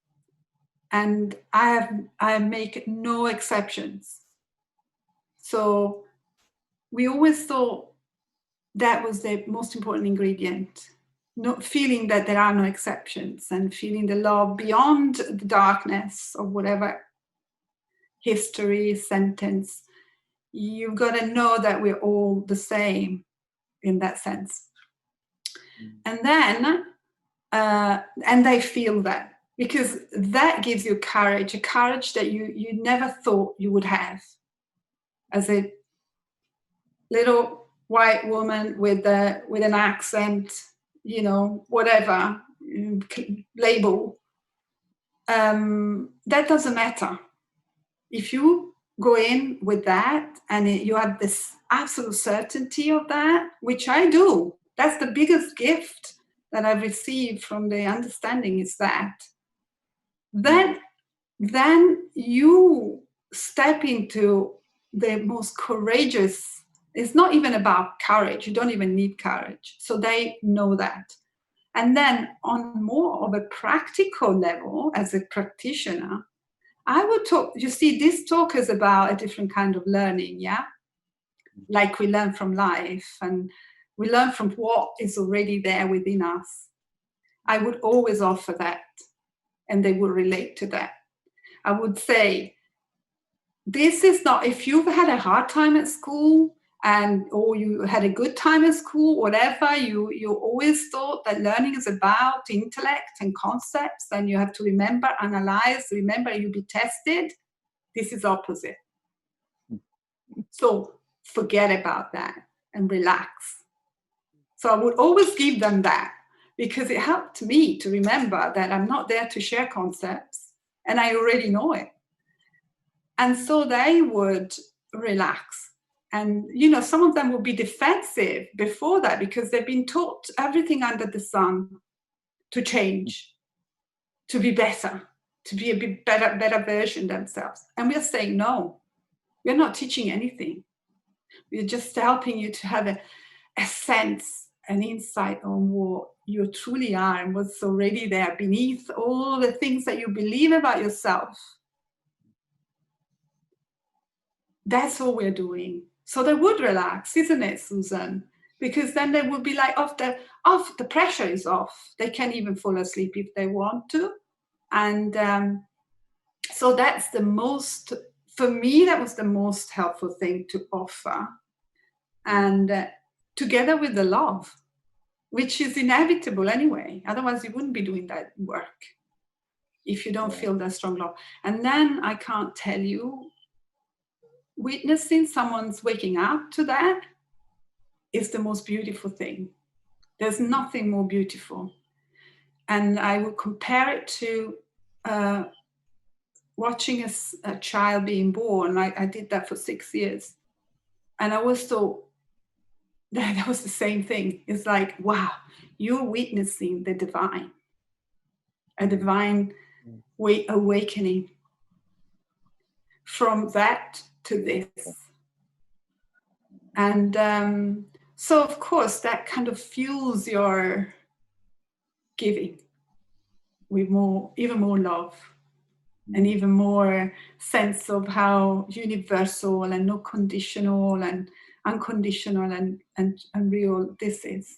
Speaker 3: And I make no exceptions. So we always thought that was the most important ingredient. Not feeling that there are no exceptions, and feeling the love beyond the darkness of whatever history, sentence. You've got to know that we're all the same in that sense. And then, and they feel that, because that gives you courage, a courage that you never thought you would have as a little white woman with an accent, you know, whatever label. That doesn't matter. If you go in with that and you have this absolute certainty of that, which I do, that's the biggest gift that I've received from the understanding, is that, then you step into the most courageous. It's not even about courage. You don't even need courage. So they know that. And then on more of a practical level, as a practitioner, I would talk, you see, this talk is about a different kind of learning, yeah? Like we learn from life, and we learn from what is already there within us. I would always offer that, and they would relate to that. I would say, this is not, if you've had a hard time at school, or you had a good time at school, whatever, you always thought that learning is about intellect and concepts, and you have to remember, analyze, remember, you'll be tested. This is opposite. So forget about that and relax. So I would always give them that, because it helped me to remember that I'm not there to share concepts, and I already know it. And so they would relax. And, you know, some of them would be defensive before that, because they've been taught everything under the sun to change, to be better, to be a bit better version themselves. And we're saying, no, we're not teaching anything. We're just helping you to have a sense, an insight on what you truly are and what's already there beneath all the things that you believe about yourself. That's all we're doing. So they would relax, isn't it, Susan? Because then they would be like, the pressure is off. They can even fall asleep if they want to. And so that's the most, for me, that was the most helpful thing to offer. And together with the love, which is inevitable anyway. Otherwise, you wouldn't be doing that work if you don't feel that strong love. And then I can't tell you, witnessing someone's waking up to that is the most beautiful thing. There's nothing more beautiful. And I would compare it to watching a child being born. I did that for 6 years. And I always thought that was the same thing. It's like, wow, you're witnessing the divine, a divine awakening from that to this. And so, of course, that kind of fuels your giving with even more love and even more sense of how universal and no conditional and unconditional and real this is.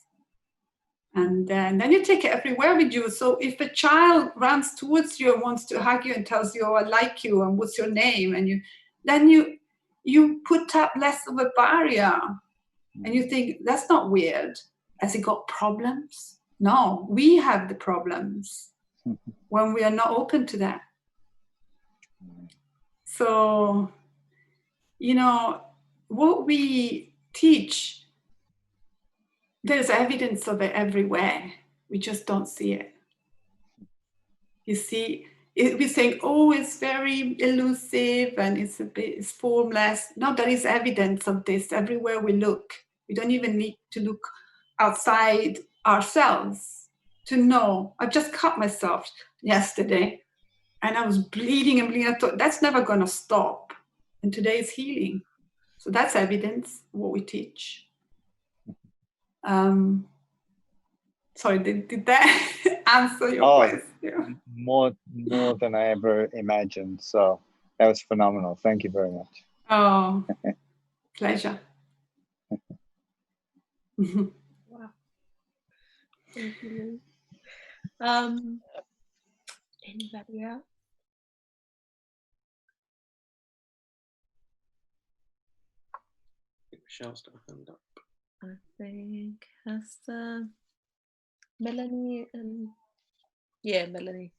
Speaker 3: And then you take it everywhere with you. So if a child runs towards you and wants to hug you and tells you, oh, I like you, and what's your name? And then you put up less of a barrier. And you think, that's not weird. Has he got problems? No, we have the problems when we are not open to that. So, you know, what we teach, there's evidence of it everywhere. We just don't see it. You see, we're saying, oh, it's very elusive and it's formless. No, there is evidence of this everywhere we look. We don't even need to look outside ourselves to know. I just cut myself yesterday and I was bleeding and bleeding. I thought, that's never going to stop. And today is healing. So that's evidence of what we teach. Sorry, did that answer your question?
Speaker 5: More than I ever imagined. So that was phenomenal. Thank you very much.
Speaker 3: Oh, pleasure.
Speaker 1: Wow. Thank you. Anybody else?
Speaker 2: Michelle's got a hand up.
Speaker 1: I think has Melanie and Melanie.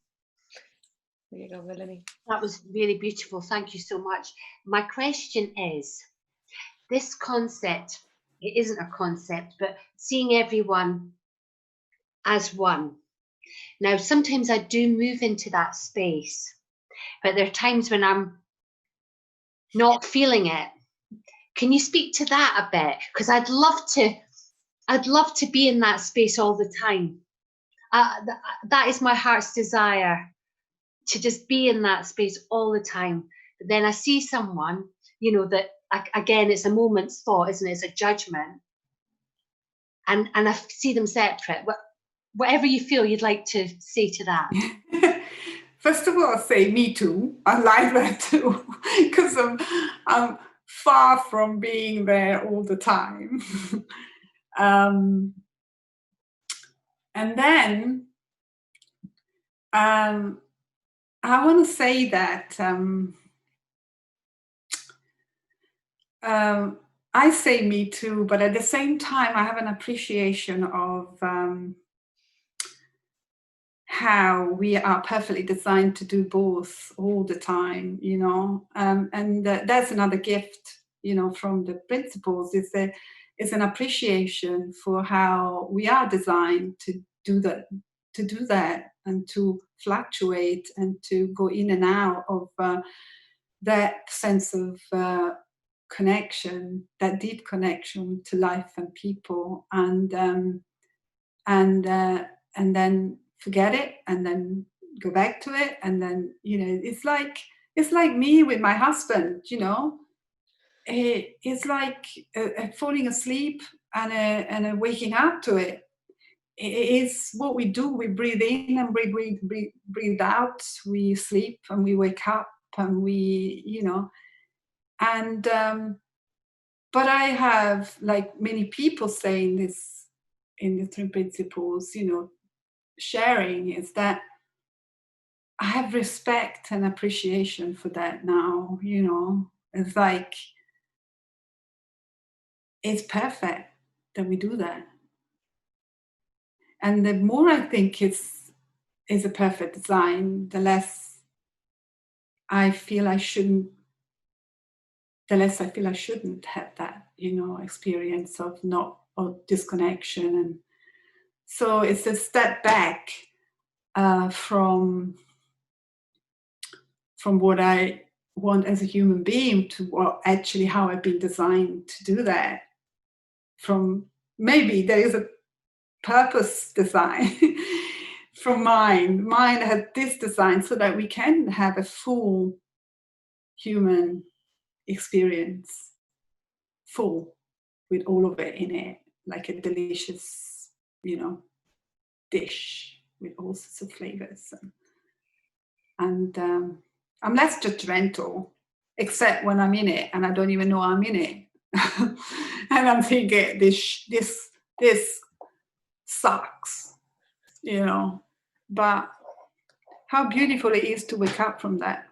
Speaker 1: There you go, Melanie.
Speaker 6: That was really beautiful. Thank you so much. My question is, this concept, it isn't a concept, but seeing everyone as one. Now, sometimes I do move into that space, but there are times when I'm not feeling it. Can you speak to that a bit? Because I'd love to be in that space all the time. That is my heart's desire, to just be in that space all the time. But then I see someone, you know, that again, it's a moment's thought, isn't it? It's a judgment. And I see them separate. whatever you feel you'd like to say to that.
Speaker 3: First of all, I'll say me too. I like that too, because I'm far from being there all the time. And then I want to say that I say me too, but at the same time, I have an appreciation of how we are perfectly designed to do both all the time, you know, and that's another gift, you know, from the principles. It's an appreciation for how we are designed to do that, and to fluctuate and to go in and out of that sense of connection, that deep connection to life and people, and then forget it, and then go back to it, and then, you know, it's like me with my husband, you know. It's like falling asleep and waking up to it. It's what we do. We breathe in and breathe out. We sleep and we wake up, and we, you know, and but I have, like many people say in the three principles, you know, sharing, is that I have respect and appreciation for that now, you know. It's like, it's perfect that we do that. And the more I think it's a perfect design, the less I feel I shouldn't have that, you know, experience of disconnection. And so it's a step back from what I want as a human being to how I've been designed to do that. From maybe there is a purpose design from mine had this design so that we can have a full human experience, full, with all of it in it, like a delicious, you know, dish with all sorts of flavors. And I'm less judgmental, except when I'm in it and I don't even know I'm in it. And I'm thinking, this sucks, you know. But how beautiful it is to wake up from that,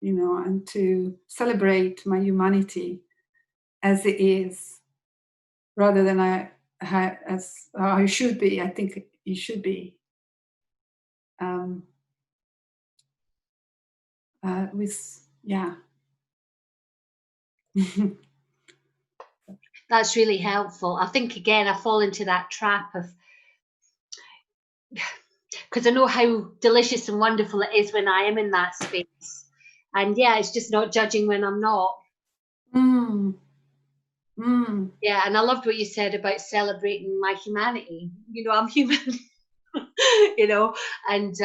Speaker 3: you know, and to celebrate my humanity as it is, rather than as I should be. I think it should be.
Speaker 6: That's really helpful. I think, again, I fall into that trap of, because I know how delicious and wonderful it is when I am in that space. And yeah, it's just not judging when I'm not. Yeah, and I loved what you said about celebrating my humanity. You know, I'm human, you know, and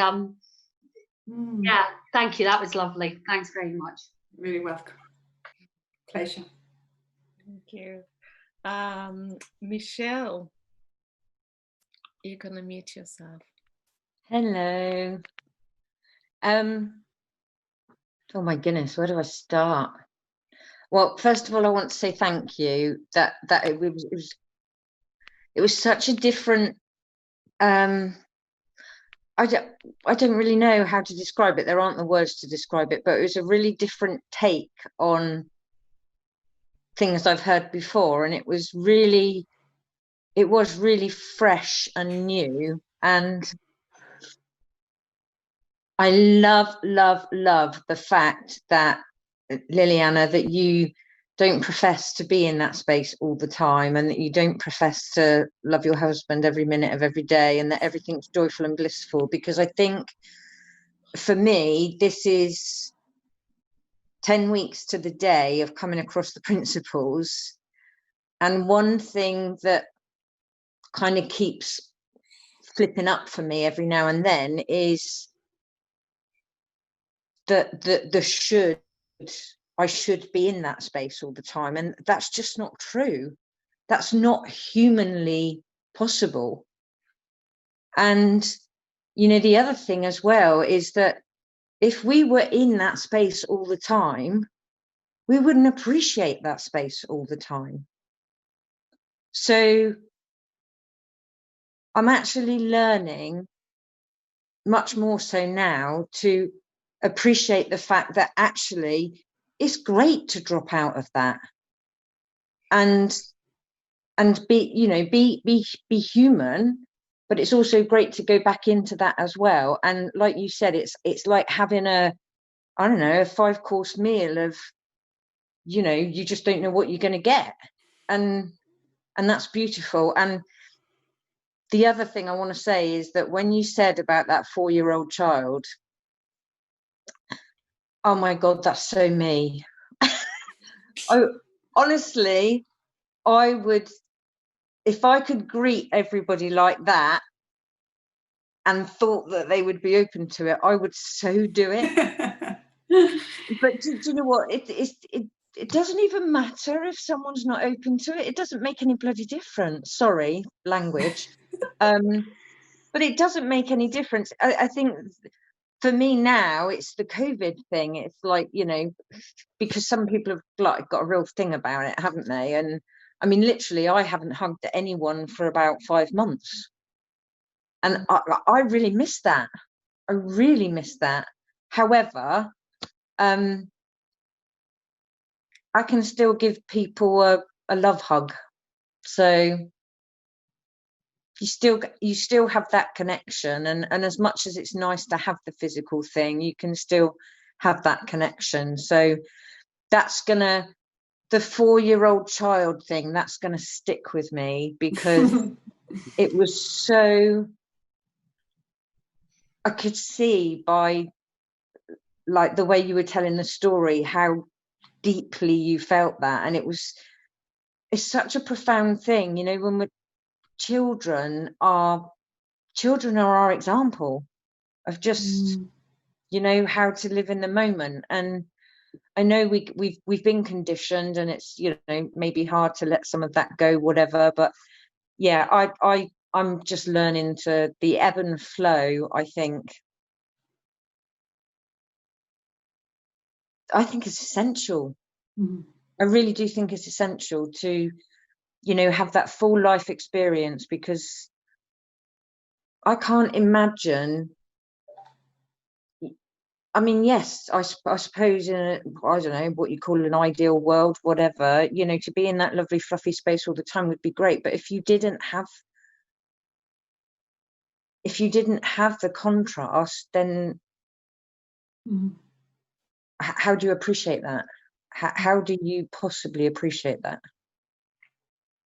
Speaker 6: yeah, thank you. That was lovely. Thanks very much.
Speaker 3: Really welcome. Pleasure.
Speaker 1: Thank you. Michelle, you're going to mute yourself.
Speaker 7: Hello. Oh my goodness, where do I start? Well, first of all, I want to say thank you. That it was such a different. I don't really know how to describe it. There aren't the words to describe it, but it was a really different take on things I've heard before, and it was really fresh and new. And I love the fact that, Liliana, that you don't profess to be in that space all the time, and that you don't profess to love your husband every minute of every day, and that everything's joyful and blissful. Because I think for me, this is 10 weeks to the day of coming across the principles. And one thing that kind of keeps flipping up for me every now and then is that I should be in that space all the time. And that's just not true. That's not humanly possible. And, you know, the other thing as well is that if we were in that space all the time, we wouldn't appreciate that space all the time. So I'm actually learning much more so now to appreciate the fact that actually it's great to drop out of that and be, you know, be human, but it's also great to go back into that as well. And like you said, it's like having a 5-course meal of, you know, you just don't know what you're going to get, and that's beautiful. And the other thing I want to say is that when you said about that 4-year-old child, oh my God, that's so me. Honestly, I would, if I could greet everybody like that and thought that they would be open to it, I would so do it. But do you know what? It doesn't even matter if someone's not open to it. It doesn't make any bloody difference. Sorry, language. But it doesn't make any difference. I think for me now, it's the COVID thing. It's like, you know, because some people have like got a real thing about it, haven't they? And I mean, literally, I haven't hugged anyone for about 5 months. And I really miss that. I really miss that. However, I can still give people a love hug. So you still have that connection, and as much as it's nice to have the physical thing, you can still have that connection. So that's gonna, the 4-year-old child thing, that's gonna stick with me, because it was so, I could see by like the way you were telling the story how deeply you felt that. And it's such a profound thing, you know, when we're children are our example of just you know, how to live in the moment. And I know we've been conditioned, and it's, you know, maybe hard to let some of that go, whatever, but yeah, I'm just learning to the ebb and flow. I think it's essential. I really do think it's essential to, you know, have that full life experience, because I can't imagine, I mean, yes, I suppose in a, I don't know what you call an ideal world, whatever, you know, to be in that lovely fluffy space all the time would be great. But if you didn't have the contrast, then how do you appreciate that? How do you possibly appreciate that?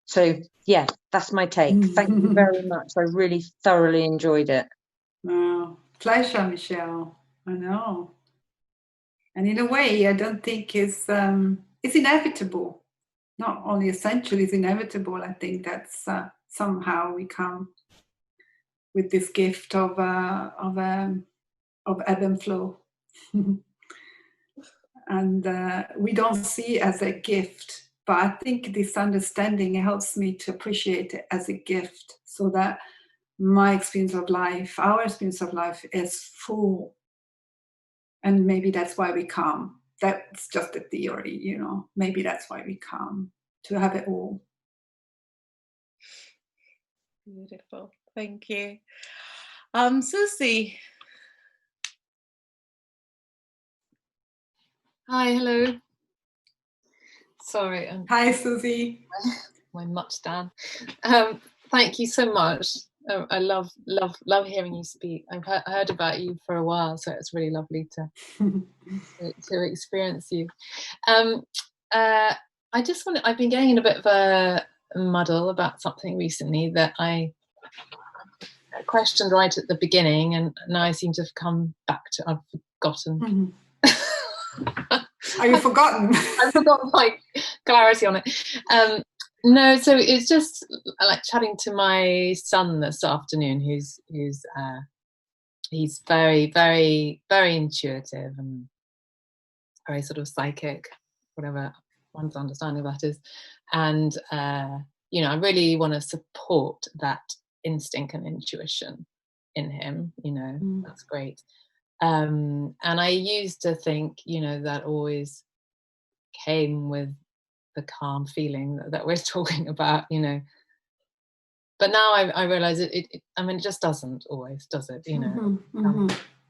Speaker 7: So yeah, that's my take. Thank you very much. I really thoroughly enjoyed it.
Speaker 3: Oh, pleasure, Michelle. I know. And in a way, I don't think it's inevitable. Not only essential, it's inevitable. I think that's somehow we come with this gift of ebb and flow. And we don't see it as a gift, but I think this understanding helps me to appreciate it as a gift, so that my experience of life, our experience of life, is full. And maybe that's why we come. That's just a theory, you know. Maybe that's why we come, to have it all.
Speaker 1: Beautiful. Thank you. Susie.
Speaker 8: Hi, hello. Sorry.
Speaker 3: Hi, Susie.
Speaker 8: My much down. Thank you so much. I love hearing you speak. I've heard about you for a while, so it's really lovely to experience you. I just want. I've been getting in a bit of a muddle about something recently that I questioned right at the beginning, and now I seem to have come back to. I've forgotten.
Speaker 3: Are you forgotten?
Speaker 8: I've forgotten my clarity on it. No, so it's just like chatting to my son this afternoon, who's he's very, very, very intuitive and very sort of psychic, whatever one's understanding of that is. And you know, I really want to support that instinct and intuition. in him, you know, that's great. And I used to think, you know, that always came with the calm feeling that we're talking about, you know. But now I realize it I mean, it just doesn't always, does it? You know,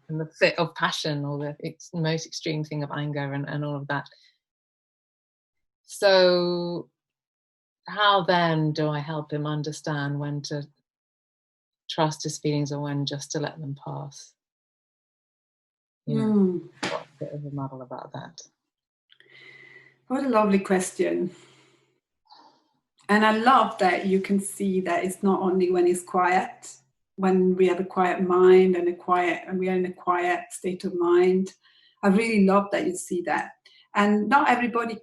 Speaker 8: and the fit of passion, or the most extreme thing of anger and all of that. So how then do I help him understand when to trust his feelings or when just to let them pass? You know, got a bit of a muddle about that.
Speaker 3: What a lovely question. And I love that you can see that it's not only when he's quiet, when we have a quiet mind and we are in a quiet state of mind. I really love that you see that. And not everybody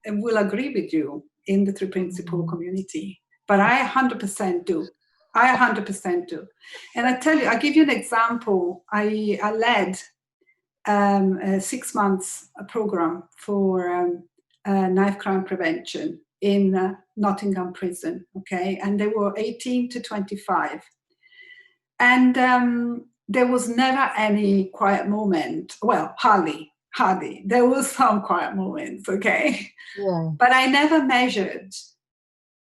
Speaker 3: will agree with you in the Three Principle community, but I 100% do. I 100% do. And I tell you, I'll give you an example. I led a 6 months program for knife crime prevention in Nottingham prison, okay? And they were 18 to 25. And there was never any quiet moment. Well, hardly. There was some quiet moments, okay?
Speaker 8: Yeah.
Speaker 3: But I never measured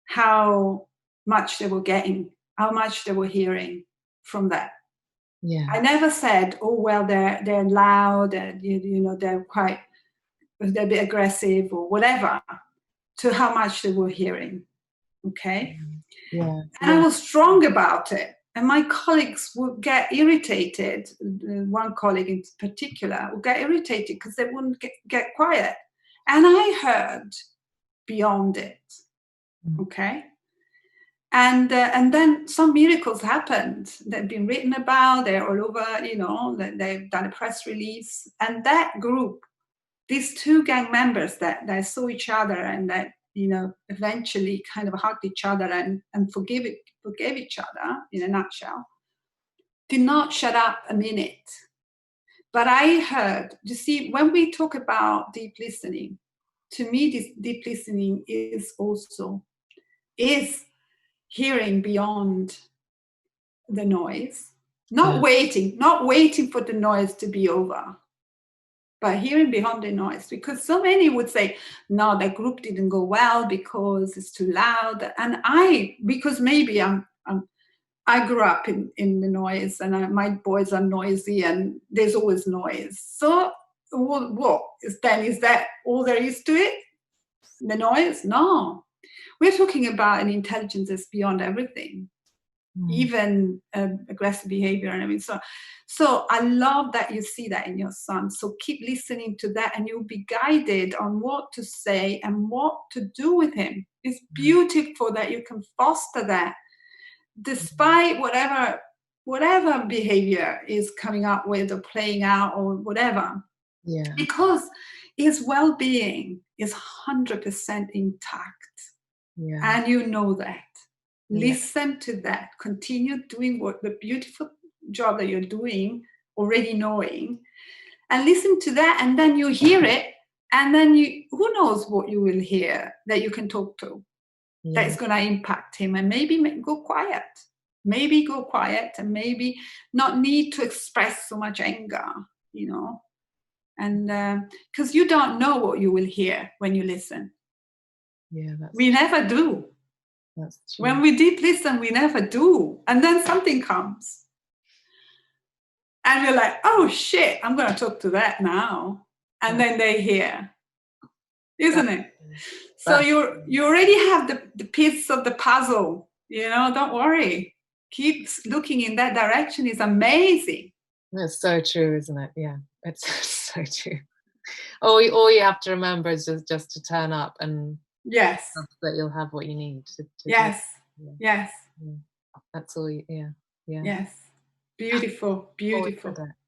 Speaker 3: how much they were getting, how much they were hearing from that.
Speaker 8: Yeah.
Speaker 3: I never said, oh, well, they're loud and, you know, they're a bit aggressive or whatever, to how much they were hearing, okay?
Speaker 8: Yeah.
Speaker 3: And I was strong about it. And my colleagues would get irritated. One colleague in particular would get irritated because they wouldn't get quiet. And I heard beyond it, okay? And then some miracles happened. They've been written about. They're all over, you know, they've done a press release. And that group, these two gang members that saw each other and that, you know, eventually kind of hugged each other and forgave each other, in a nutshell, did not shut up a minute. But I heard, you see, when we talk about deep listening, to me, this deep listening is hearing beyond the noise, not waiting for the noise to be over, but hearing beyond the noise. Because so many would say, no, that group didn't go well because it's too loud. And because maybe I grew up in the noise, and my boys are noisy, and there's always noise. So what is that all there is to it? The noise? No. We're talking about an intelligence that's beyond everything, even aggressive behavior and everything. So I love that you see that in your son. So keep listening to that, and you'll be guided on what to say and what to do with him. It's beautiful that you can foster that, despite whatever behavior is coming up with or playing out or whatever.
Speaker 8: Yeah.
Speaker 3: Because his well-being is 100% intact.
Speaker 8: Yeah.
Speaker 3: And you know that.
Speaker 8: Yeah.
Speaker 3: Listen to that. Continue doing the beautiful job that you're doing, already knowing, and listen to that. And then you hear it, and then who knows what you will hear that you can talk to.
Speaker 8: Yeah.
Speaker 3: That's going to impact him, and maybe go quiet. Maybe go quiet, and maybe not need to express so much anger, you know. And because you don't know what you will hear when you listen.
Speaker 8: Yeah,
Speaker 3: we never do.
Speaker 8: That's true.
Speaker 3: When we deep listen, we never do. And then something comes. And we're like, oh shit, I'm going to talk to that now. And then they hear. Isn't it? So you already have the piece of the puzzle. You know, don't worry. Keep looking in that direction. Is amazing.
Speaker 8: That's so true, isn't it? Yeah, it's so true. All you have to remember is just to turn up, and
Speaker 3: yes,
Speaker 8: that you'll have what you need.
Speaker 3: Yes.
Speaker 8: Yeah.
Speaker 3: Yes.
Speaker 8: Yeah. That's all. Yeah.
Speaker 3: Yes. Beautiful.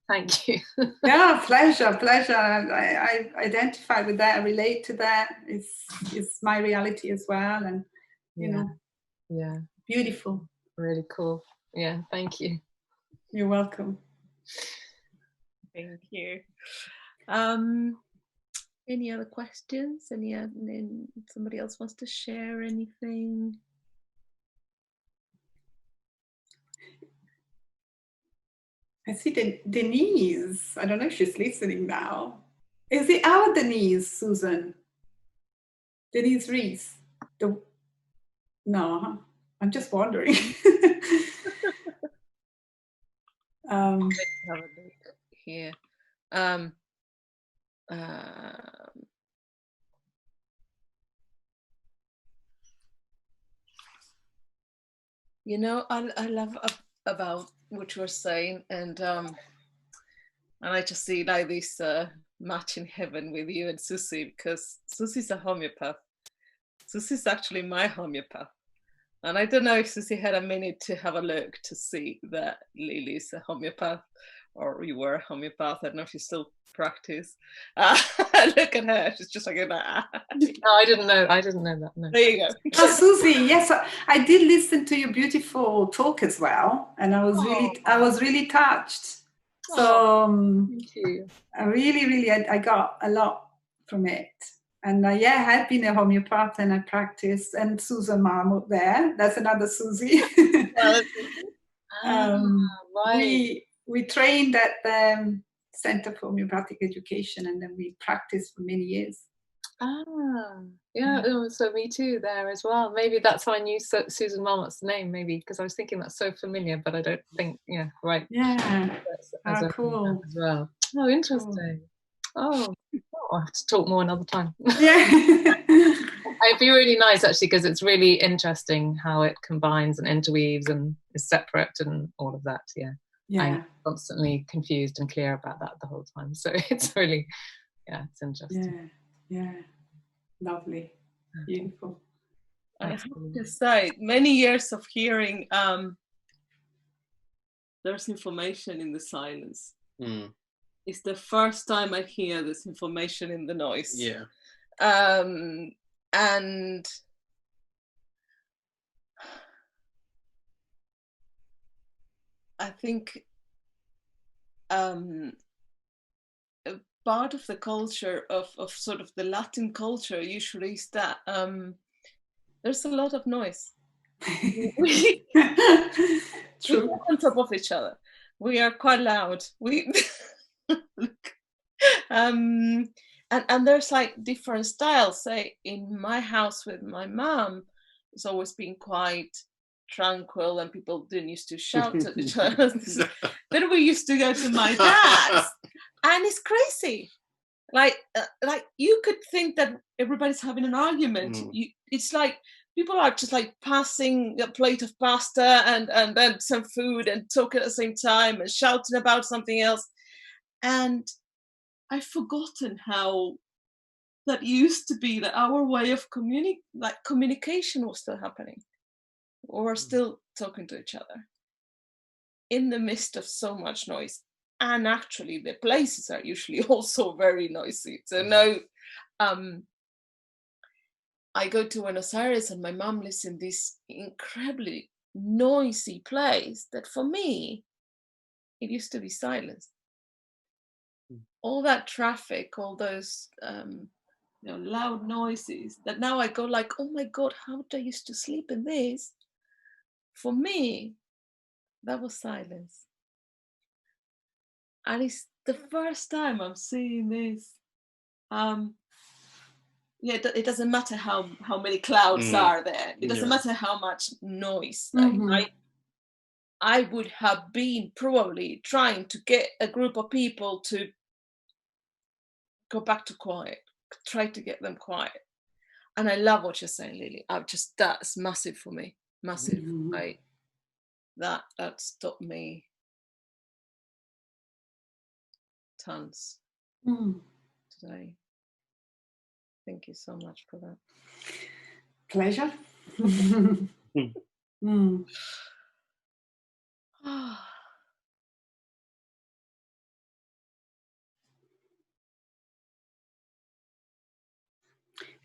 Speaker 8: Thank you.
Speaker 3: Yeah, pleasure. I identify with that. I relate to that. It's my reality as well, and you know.
Speaker 8: Yeah.
Speaker 3: Beautiful.
Speaker 8: Really cool. Yeah. Thank you.
Speaker 3: You're welcome.
Speaker 1: Thank you. Any other questions? Somebody else wants to share anything?
Speaker 3: I see Denise. I don't know if she's listening now. Is it our Denise, Susan? Denise Reese? No, huh? I'm just wondering.
Speaker 1: Have a look here. You know, I love about what you were saying, and I just see like this match in heaven with you and Susie, because Susie's a homeopath. Susie's actually my homeopath. And I don't know if Susie had a minute to have a look to see that Lily's a homeopath, or you were a homeopath. I don't know if you still practice. Look at her. She's just like,
Speaker 8: no, I didn't know that. No.
Speaker 1: There you go.
Speaker 3: Oh, Susie, yes, I did listen to your beautiful talk as well, and I was really touched. So
Speaker 8: thank you.
Speaker 3: I really, I got a lot from it. And yeah, I have been a homeopath and I practice. And Susan Marmot there, that's another Susie.
Speaker 8: Right.
Speaker 3: We trained at the Center for Homeopathic Education, and then we practiced for many years.
Speaker 8: Yeah, so me too there as well. Maybe that's how I knew Susan Marmot's name, maybe, because I was thinking that's so familiar, but I don't think, right.
Speaker 3: Yeah, cool.
Speaker 8: As well. Oh, interesting. Cool. I'll have to talk more another time.
Speaker 3: Yeah.
Speaker 8: It'd be really nice, actually, because it's really interesting how it combines and interweaves and is separate and all of that. I'm constantly confused and clear about that the whole time, so it's really it's interesting.
Speaker 3: Yeah, lovely, beautiful.
Speaker 1: I have to say, many years of hearing there's information in the silence. It's the first time I hear this information in the noise.
Speaker 2: Yeah.
Speaker 1: And I think part of the culture of sort of the Latin culture usually is that there's a lot of noise. We
Speaker 3: True.
Speaker 1: are on top of each other. We are quite loud. And there's like different styles. Say in my house with my mom, it's always been quite tranquil and people didn't used to shout at each other. Then we used to go to my dad's and it's crazy. Like you could think that everybody's having an argument. It's like people are just like passing a plate of pasta and then some food and talking at the same time and shouting about something else. And I've forgotten how that used to be, that our way of communication was still happening. Or still talking to each other in the midst of so much noise. And actually the places are usually also very noisy. So I go to Buenos Aires and my mom lives in this incredibly noisy place that for me, it used to be silence. All that traffic, all those loud noises, that now I go like, oh my God, how did I used to sleep in this? For me, that was silence. And it's the first time I'm seeing this. It doesn't matter how many clouds are there. It doesn't matter how much noise. I would have been probably trying to get a group of people to go back to quiet, try to get them quiet. And I love what you're saying, Lily. That's massive for me. Massive. That stopped me tons today. Thank you so much for that.
Speaker 3: Pleasure.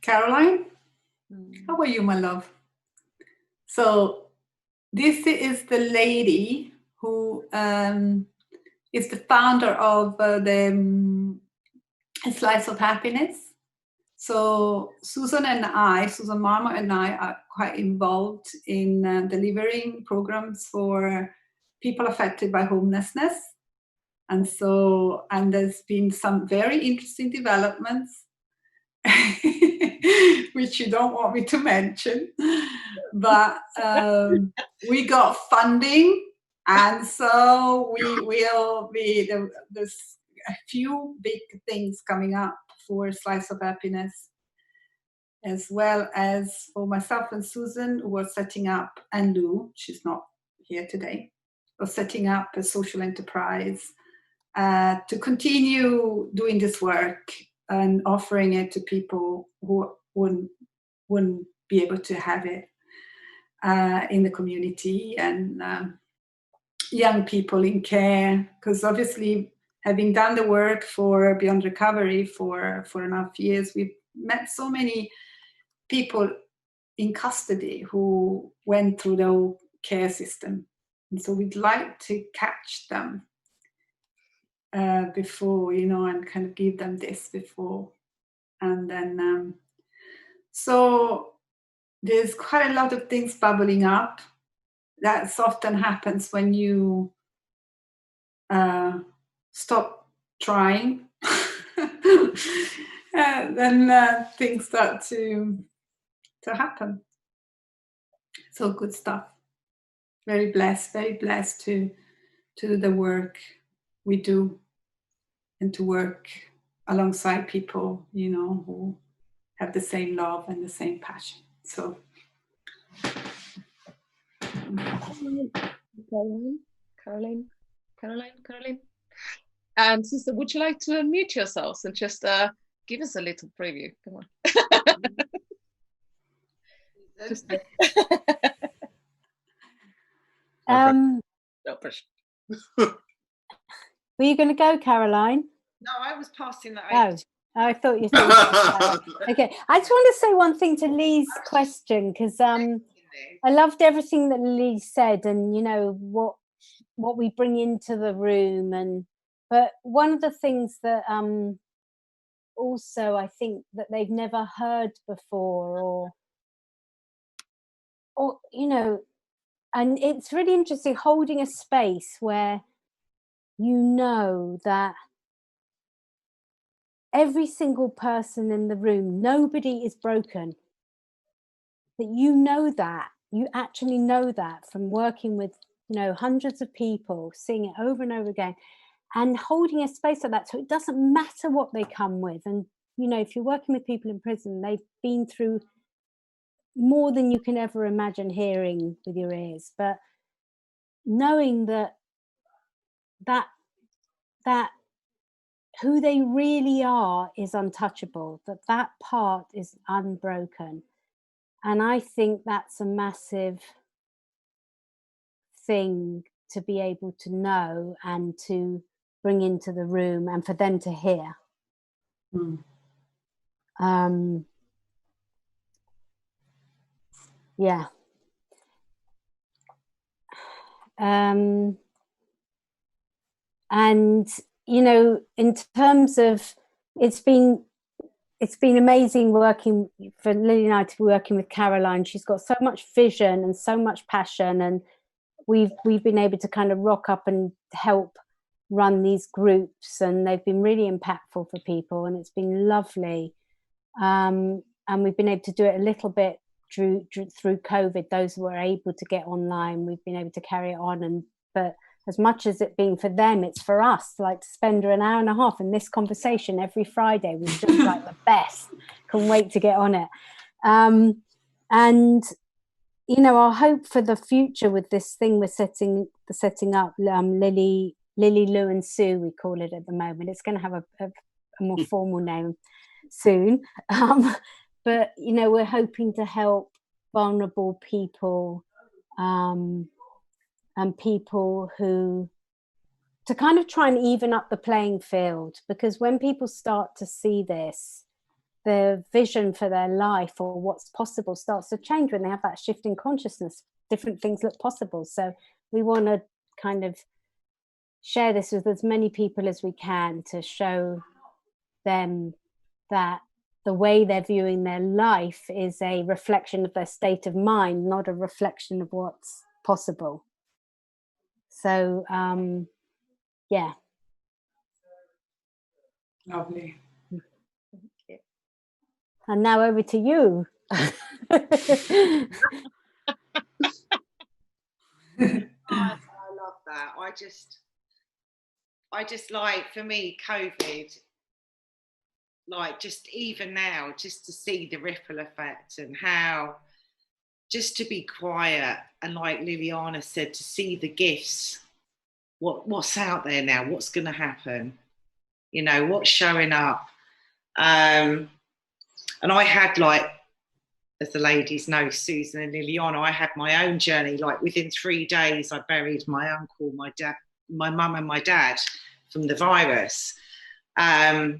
Speaker 3: Caroline, how are you, my love? So this is the lady who is the founder of the Slice of Happiness. So Susan Marmot and I are quite involved in delivering programs for people affected by homelessness. And so, and there's been some very interesting developments, which you don't want me to mention, but we got funding, and so we will be, there's a few big things coming up for Slice of Happiness, as well as for myself and Susan, who are setting up, and Lou, she's not here today, are setting up a social enterprise to continue doing this work and offering it to people who wouldn't be able to have it in the community, and young people in care, because obviously having done the work for Beyond Recovery for 4.5 years, we've met so many people in custody who went through the whole care system, and so we'd like to catch them before, and kind of give them this before, and then so there's quite a lot of things bubbling up. That often happens when you stop trying. Then things start to happen. So good stuff. Very blessed to do the work we do, and to work alongside people, who have the same love and the same passion. So
Speaker 1: Caroline. Sister, would you like to unmute yourselves and just give us a little preview? Come on. Just no pressure.
Speaker 4: Were you going to go, Caroline?
Speaker 9: No, I was passing that.
Speaker 4: Oh, I thought you thought. Okay, I just want to say one thing to Lee's question, because I loved everything that Lee said, and what we bring into the room, but one of the things that also I think that they've never heard before, or and it's really interesting holding a space where that every single person in the room, nobody is broken. That that, you actually know that from working with hundreds of people, seeing it over and over again, and holding a space like that, so it doesn't matter what they come with. And if you're working with people in prison, they've been through more than you can ever imagine hearing with your ears, but knowing that who they really are is untouchable, that part is unbroken. And I think that's a massive thing to be able to know and to bring into the room, and for them to hear. Yeah. And in terms of, it's been amazing working for Lily and I to be working with Caroline. She's got so much vision and so much passion, and we've been able to kind of rock up and help run these groups, and they've been really impactful for people, and it's been lovely. And we've been able to do it a little bit through COVID. Those who were able to get online, we've been able to carry it on. But as much as it being for them, it's for us, like to spend an hour and a half in this conversation every Friday was just like the best. Couldn't wait to get on it. And our hope for the future with this thing we're setting up, Lily, Lou and Sue, we call it at the moment. It's going to have a more formal name soon. But we're hoping to help vulnerable people, and people to kind of try and even up the playing field, because when people start to see this, their vision for their life or what's possible starts to change. When they have that shift in consciousness, different things look possible. So we want to kind of share this with as many people as we can, to show them that the way they're viewing their life is a reflection of their state of mind, not a reflection of what's possible. So yeah,
Speaker 3: Lovely.
Speaker 4: And now over to you.
Speaker 9: I love that. I just like, for me, COVID, like just even now, just to see the ripple effect and how just to be quiet and, like Liliana said, to see the gifts, what's out there now, what's going to happen, you know, what's showing up. And I had, like, as the ladies know, Susan and Liliana, I had my own journey. Like within 3 days, I buried my uncle, my dad, my mum and my dad from the virus. But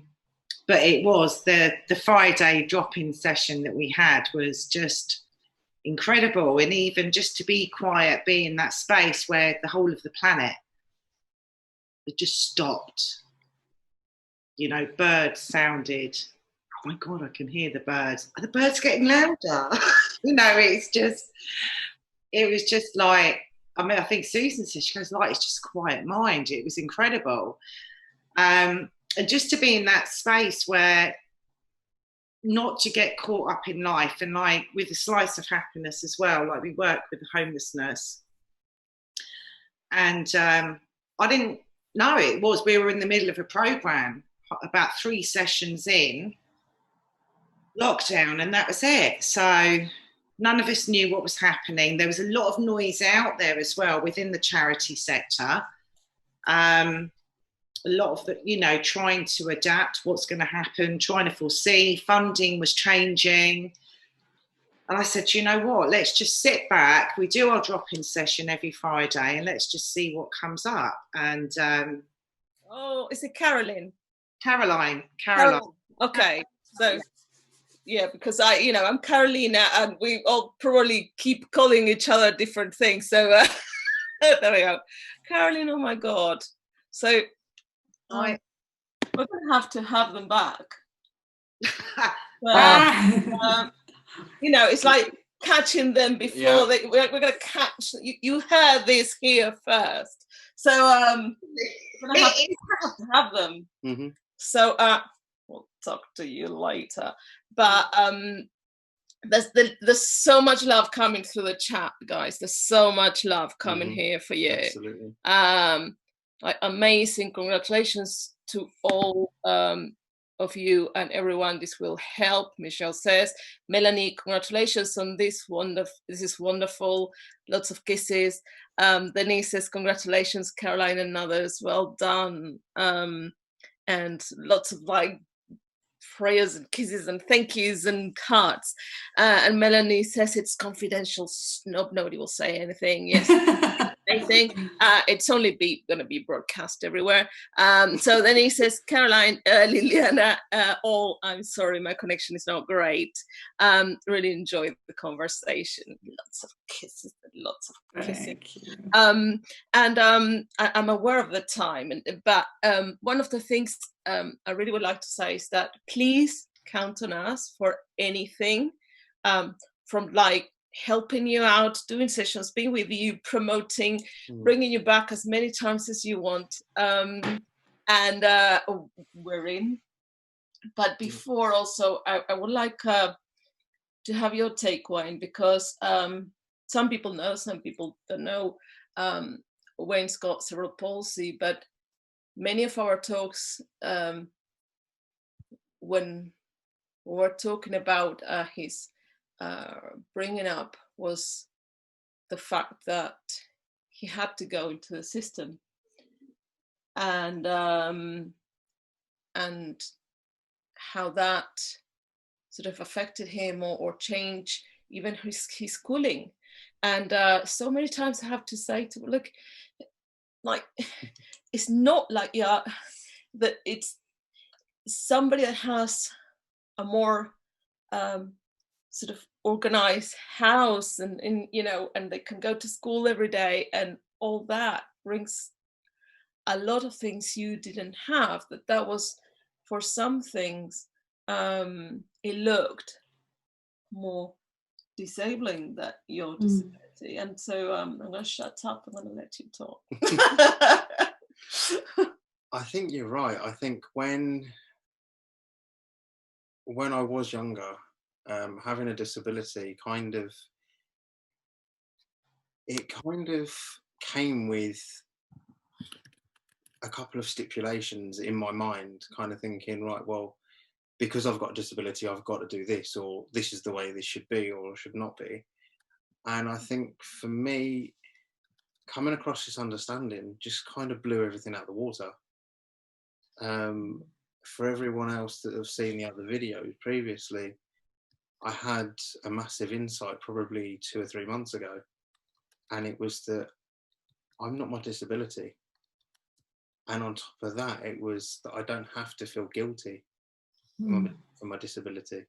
Speaker 9: it was the Friday drop-in session that we had was just incredible. And even just to be quiet, be in that space where the whole of the planet had just stopped. You know, birds sounded, oh my God, I can hear the birds. Are the birds getting louder? You know, it was just like, I mean, I think Susan said, she goes, like, it's just a quiet mind. It was incredible. And just to be in that space where not to get caught up in life and, like, with a slice of happiness as well. Like, we work with the homelessness. And I didn't know it was, we were in the middle of a program, about 3 sessions in, lockdown, and that was it. So none of us knew what was happening. There was a lot of noise out there as well within the charity sector. A lot of the, you know, trying to adapt what's going to happen, trying to foresee. Funding was changing. And I said, you know what, let's just sit back. We do our drop-in session every Friday and let's just see what comes up. And
Speaker 1: oh, is it Caroline?
Speaker 9: Caroline.
Speaker 1: Okay, so yeah, because I'm Carolina, and we all probably keep calling each other different things. So there we go, Caroline. Oh my God! So we're gonna have to have them back. It's like catching them before we're gonna catch. You heard this here first, so we're gonna have to have them.
Speaker 2: Mm-hmm.
Speaker 1: So we'll talk to you later. But there's so much love coming through the chat, guys. There's so much love coming here for you.
Speaker 2: Absolutely.
Speaker 1: Like, amazing. Congratulations to all of you and everyone. This will help. Michelle says, Melanie, congratulations on this is wonderful. Lots of kisses. Denise says, congratulations, Caroline and others. Well done. And lots of, like, prayers and kisses and thank yous and cards. And Melanie says it's confidential. Nobody will say anything. Yes, anything. It's only going to be broadcast everywhere. So then he says, Caroline, Liliana, I'm sorry, my connection is not great. Really enjoyed the conversation. Lots of kisses and lots of kissing. And I'm aware of the time, but one of the things I really would like to say is that please count on us for anything, from, like, helping you out, doing sessions, being with you, promoting, bringing you back as many times as you want. And we're in. But before, also, I would like to have your take, Wayne, because some people know, some people don't know. Wayne's got cerebral palsy, but many of our talks, when we're talking about his bringing up, was the fact that he had to go into the system, and how that sort of affected him or changed even his schooling. And so many times I have to say to him, look, like, it's not like that it's somebody that has a more sort of organized house and and they can go to school every day, and all that brings a lot of things you didn't have. That was, for some things, it looked more disabling, that your disability. And so I'm going to shut up. I'm going to let you talk.
Speaker 2: I think you're right. I think when when I was younger, having a disability it kind of came with a couple of stipulations in my mind, kind of thinking, right, well, because I've got a disability, I've got to do this, or this is the way this should be or should not be. And I think for me, coming across this understanding just kind of blew everything out of the water. For everyone else that have seen the other videos previously, I had a massive insight probably 2 or 3 months ago, and it was that I'm not my disability. And on top of that, it was that I don't have to feel guilty for my disability.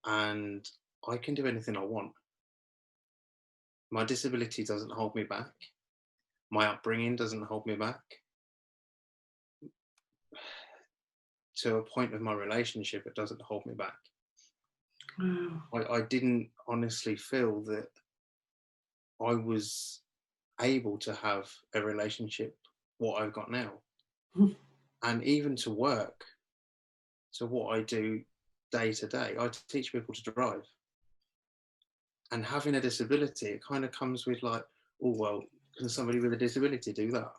Speaker 2: And I can do anything I want. My disability doesn't hold me back. My upbringing doesn't hold me back. To a point of my relationship, it doesn't hold me back. I didn't honestly feel that I was able to have a relationship what I've got now. And even to work, to what I do day to day, I teach people to drive. And having a disability, it kind of comes with like, oh, well, can somebody with a disability do that?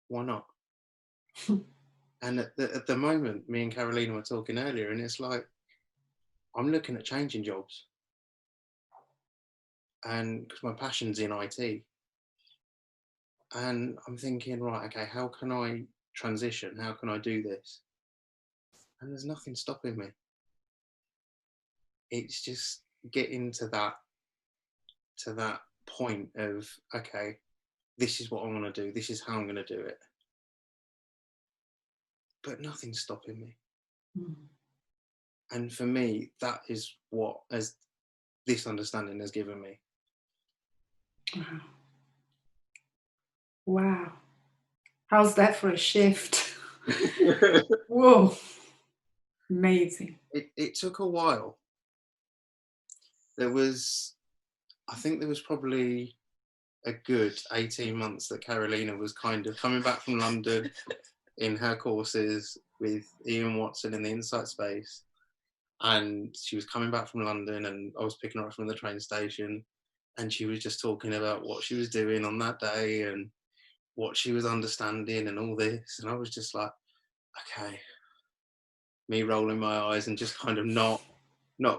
Speaker 2: Why not? And at the moment, me and Carolina were talking earlier, and it's like, I'm looking at changing jobs. And because my passion's in IT. And I'm thinking, right, okay, how can I transition? How can I do this? And there's nothing stopping me. It's just getting to that point of, okay, this is what I want to do. This is how I'm going to do it. But nothing's stopping me. And for me, that is what as this understanding has given me.
Speaker 3: Wow. How's that for a shift? Whoa. Amazing.
Speaker 2: It took a while. I think there was probably a good 18 months that Carolina was kind of coming back from London in her courses with Ian Watson in the Insight Space. And she was coming back from London, and I was picking her up from the train station, and she was just talking about what she was doing on that day and what she was understanding and all this. And I was just like, okay, me rolling my eyes and just kind of not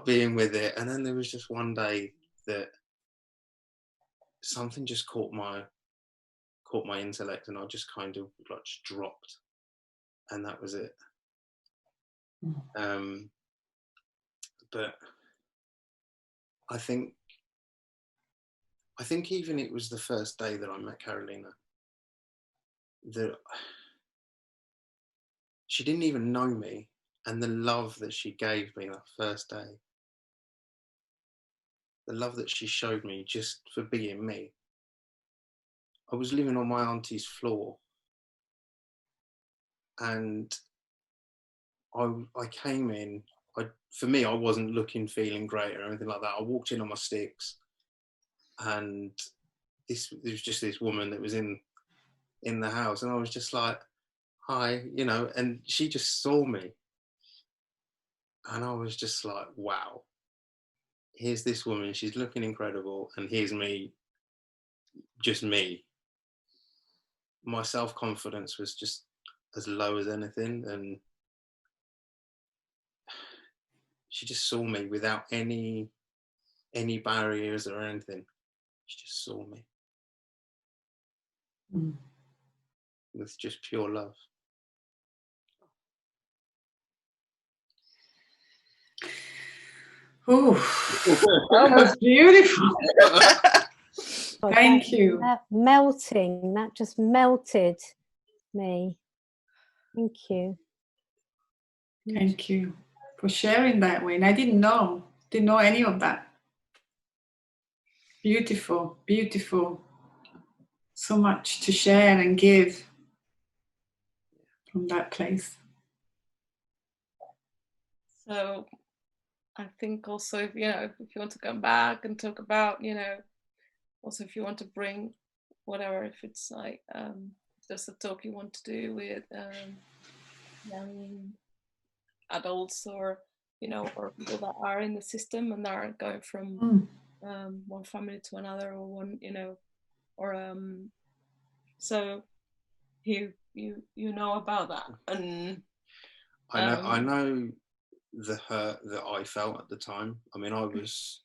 Speaker 2: being with it. And then there was just one day that something just caught my intellect, and I just kind of like just dropped, and that was it. But I think even it was the first day that I met Carolina, that she didn't even know me, and the love that she gave me that first day, the love that she showed me just for being me. I was living on my auntie's floor, and I came in, for me, I wasn't looking, feeling great or anything like that. I walked in on my sticks, and there was just this woman that was in the house, and I was just like, hi, and she just saw me, and I was just like, wow, here's this woman, she's looking incredible, and here's me, just me. My self-confidence was just as low as anything, and she just saw me without any barriers or anything. She just saw me with just pure love.
Speaker 3: Oh, that was beautiful. Thank you.
Speaker 4: That just melted me. Thank you.
Speaker 3: Thank you for sharing that, Wayne. I didn't know any of that. Beautiful, beautiful. So much to share and give from that place.
Speaker 1: So I think also, if you want to come back and talk about, also if you want to bring whatever, if it's like, if there's a talk you want to do with adults or, you know, or people that are in the system and that are going from one family to another, or one, you know, or so you know about that. And
Speaker 2: I know the hurt that I felt at the time. I mean, I was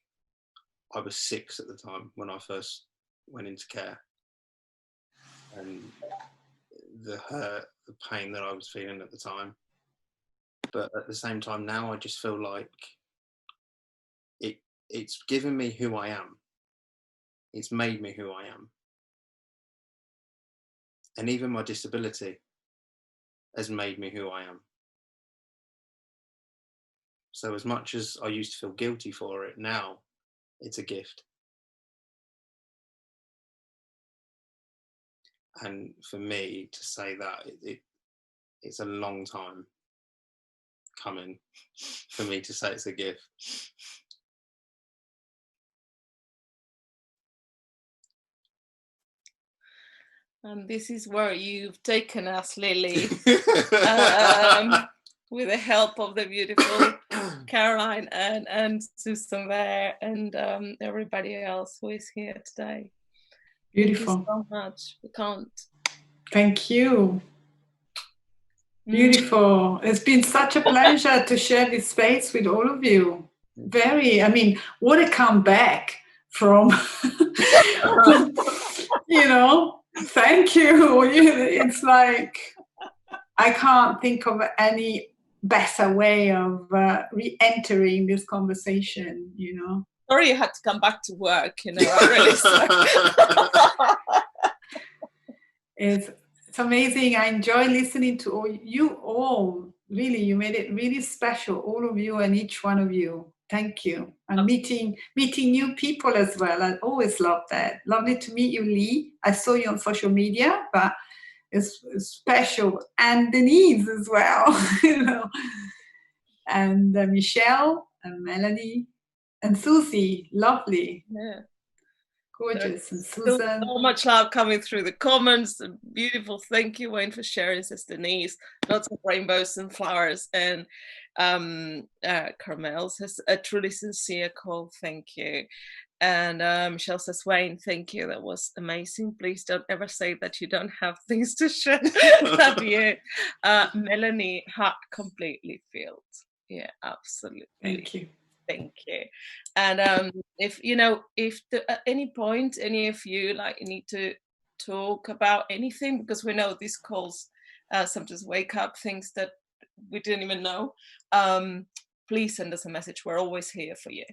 Speaker 2: 6 at the time when I first went into care, and the hurt, the pain that I was feeling at the time. But at the same time now, I just feel like it's given me who I am. It's made me who I am. And even my disability has made me who I am. So as much as I used to feel guilty for it, now it's a gift. And for me to say that, it's a long time coming for me to say it's a gift.
Speaker 1: And this is where you've taken us, Lily, with the help of the beautiful Caroline and Susan there, and everybody else who is here today.
Speaker 3: Beautiful.
Speaker 1: Thank you so much. We can't.
Speaker 3: Thank you. Beautiful. It's been such a pleasure to share this space with all of you. Very, I mean, what a comeback from, you know, thank you. It's like, I can't think of any better way of re-entering this conversation, you know.
Speaker 1: Sorry you had to come back to work, you know. I really
Speaker 3: It's amazing. I enjoy listening to you all. Really, you made it really special, all of you and each one of you. Thank you. And meeting new people as well. I always love that. Lovely to meet you, Lee. I saw you on social media, but it's special. And Denise as well, you know. And Michelle and Melanie and Susie. Lovely.
Speaker 1: Yeah.
Speaker 3: Gorgeous. And Susan.
Speaker 1: So much love coming through the comments. Beautiful. Thank you, Wayne, for sharing, says Denise. Lots of rainbows and flowers. And Carmel says a truly sincere call. Thank you. And Michelle says, Wayne, thank you. That was amazing. Please don't ever say that you don't have things to share. Love you. Melanie, heart completely filled. Yeah, absolutely.
Speaker 3: Thank you.
Speaker 1: Thank you. And if you know, if at any point any of you like need to talk about anything, because we know these calls sometimes wake up things that we didn't even know, please send us a message. We're always here for you.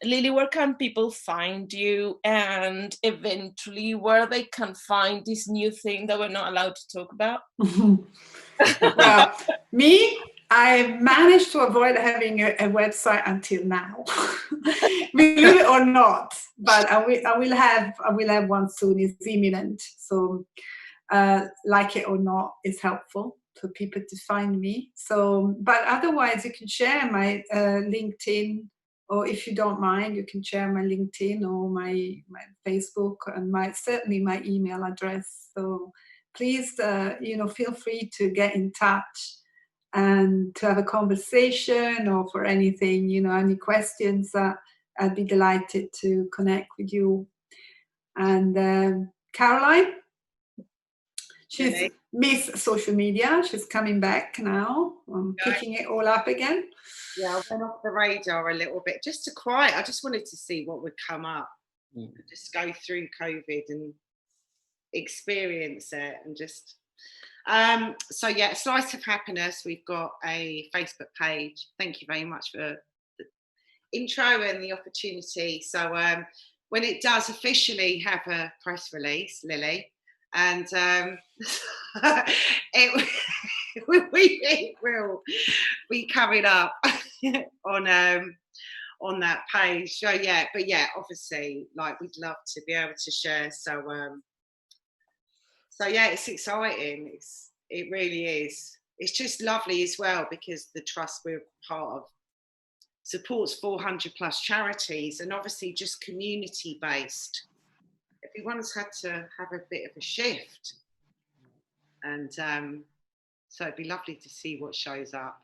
Speaker 1: Lily, where can people find you, and eventually where they can find this new thing that we're not allowed to talk about?
Speaker 3: Well, me, I managed to avoid having a website until now, believe it or not. But I will have one soon. It's imminent. So, like it or not, it's helpful for people to find me. So, but otherwise, you can share my LinkedIn, or if you don't mind, you can share my LinkedIn or my Facebook, and certainly my email address. So please, feel free to get in touch and to have a conversation, or for anything, any questions. I'd be delighted to connect with you. And Caroline, she's Miss Social Media. She's coming back now. I'm picking it all up again.
Speaker 9: Yeah, I went off the radar a little bit, just to quiet. I just wanted to see what would come up. Just go through COVID and experience it, and just so yeah, Slice of Happiness. We've got a Facebook page. Thank you very much for the intro and the opportunity. So when it does officially have a press release, Lily, and it will be coming up on that page. So yeah, but yeah, obviously, like, we'd love to be able to share. So yeah, it's exciting. It really is. It's just lovely as well, because the trust we're part of supports 400 plus charities, and obviously just community based. Everyone's had to have a bit of a shift, and so it'd be lovely to see what shows up.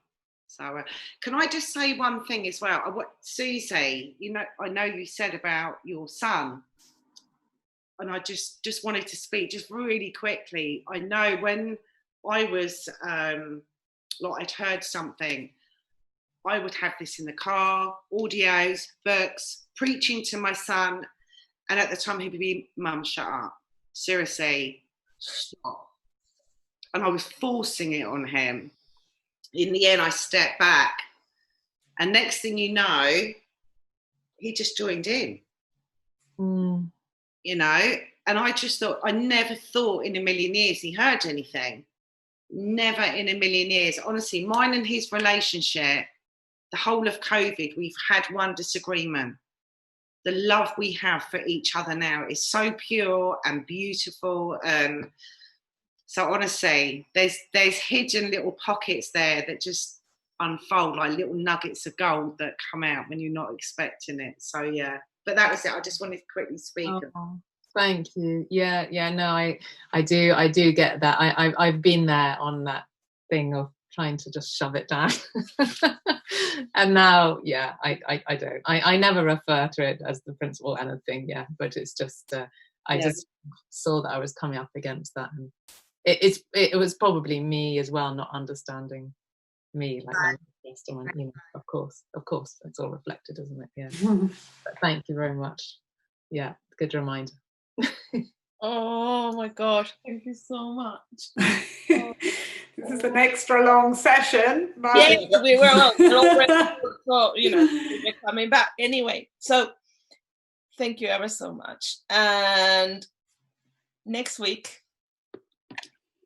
Speaker 9: So can I just say one thing as well? What Susie, you know, I know you said about your son, and I just wanted to speak just really quickly. I know when I was like I'd heard something, I would have this in the car, audios, books, preaching to my son, and at the time he'd be, "Mum, shut up. Seriously, stop." And I was forcing it on him. In the end, I stepped back, and next thing you know, he just joined in. You know, and I just thought, I never thought in a million years he heard anything. Never in a million years. Honestly, mine and his relationship, the whole of COVID, we've had one disagreement. The love we have for each other now is so pure and beautiful. So honestly, there's hidden little pockets there that just unfold like little nuggets of gold that come out when you're not expecting it. So yeah, but that was it. I just wanted to quickly speak.
Speaker 8: Oh, thank you. Yeah. No, I do get that. I've been there on that thing of trying to just shove it down, and now, yeah, I don't. I never refer to it as the principal anything. Yeah, but it's just I just saw that I was coming up against that, and it was probably me as well, not understanding me, like right. You know, of course it's all reflected, isn't it? Yeah. But thank you very much. Yeah, good reminder.
Speaker 1: Oh my gosh, thank you so much.
Speaker 3: This is an extra long session, but
Speaker 1: yes, we were already, you know, we're coming back anyway. So thank you ever so much. And next week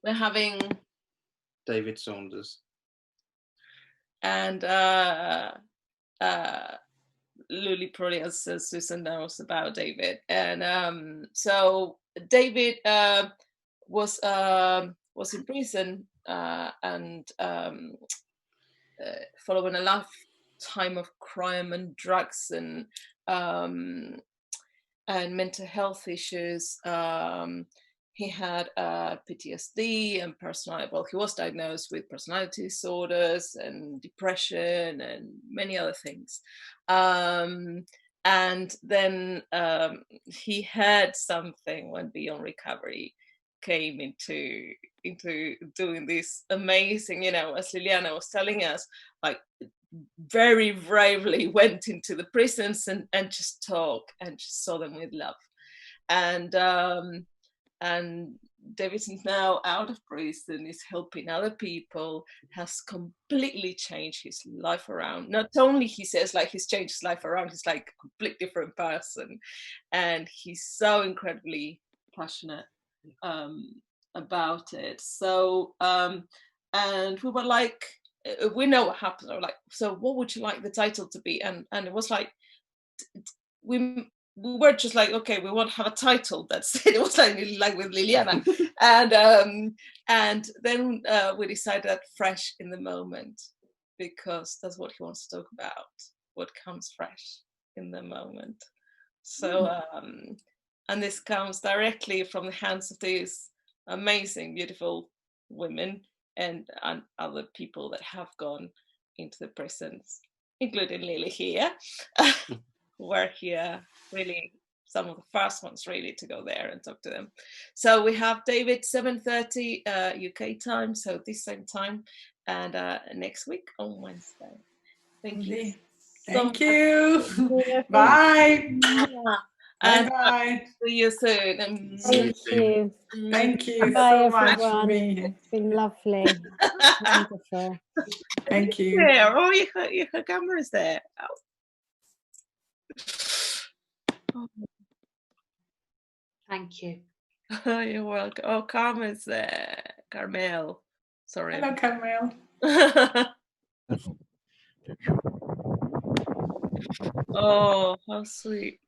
Speaker 1: we're having
Speaker 2: David Saunders
Speaker 1: and Luli probably, as Susan knows about David. And so David was in prison and following a lifetime of crime and drugs and mental health issues. He had PTSD and personality. Well, he was diagnosed with personality disorders and depression and many other things. And then he had something when Beyond Recovery came into doing this amazing, you know, as Liliana was telling us, like very bravely went into the prisons and just talked and just saw them with love. And David is now out of prison, is helping other people, has completely changed his life around. Not only he says like he's changed his life around, he's like a completely different person. And he's so incredibly passionate about it. So, and we were like, we know what happened. We're like, so what would you like the title to be? And it was like, we were just like, okay, we want to have a title. That's it. It was like with Liliana. And then we decided that fresh in the moment, because that's what he wants to talk about, what comes fresh in the moment. So, and this comes directly from the hands of these amazing, beautiful women and other people that have gone into the prisons, including Lily here. Were here really some of the first ones really to go there and talk to them. So we have David 7:30 UK time, so this same time, and next week on Wednesday. Thank you.
Speaker 3: Thank you. Bye.
Speaker 1: And
Speaker 3: bye.
Speaker 1: See you soon.
Speaker 4: Thank you.
Speaker 3: Thank you
Speaker 4: Bye,
Speaker 3: so much for
Speaker 4: everyone.
Speaker 3: being here.
Speaker 4: It's been lovely. Wonderful.
Speaker 3: Thank you.
Speaker 1: Yeah. Oh, your camera is there. Oh.
Speaker 6: Thank you.
Speaker 1: You're welcome. Oh, Carmen's there. Carmel. Sorry.
Speaker 3: Hello, Carmel.
Speaker 1: Oh, how sweet.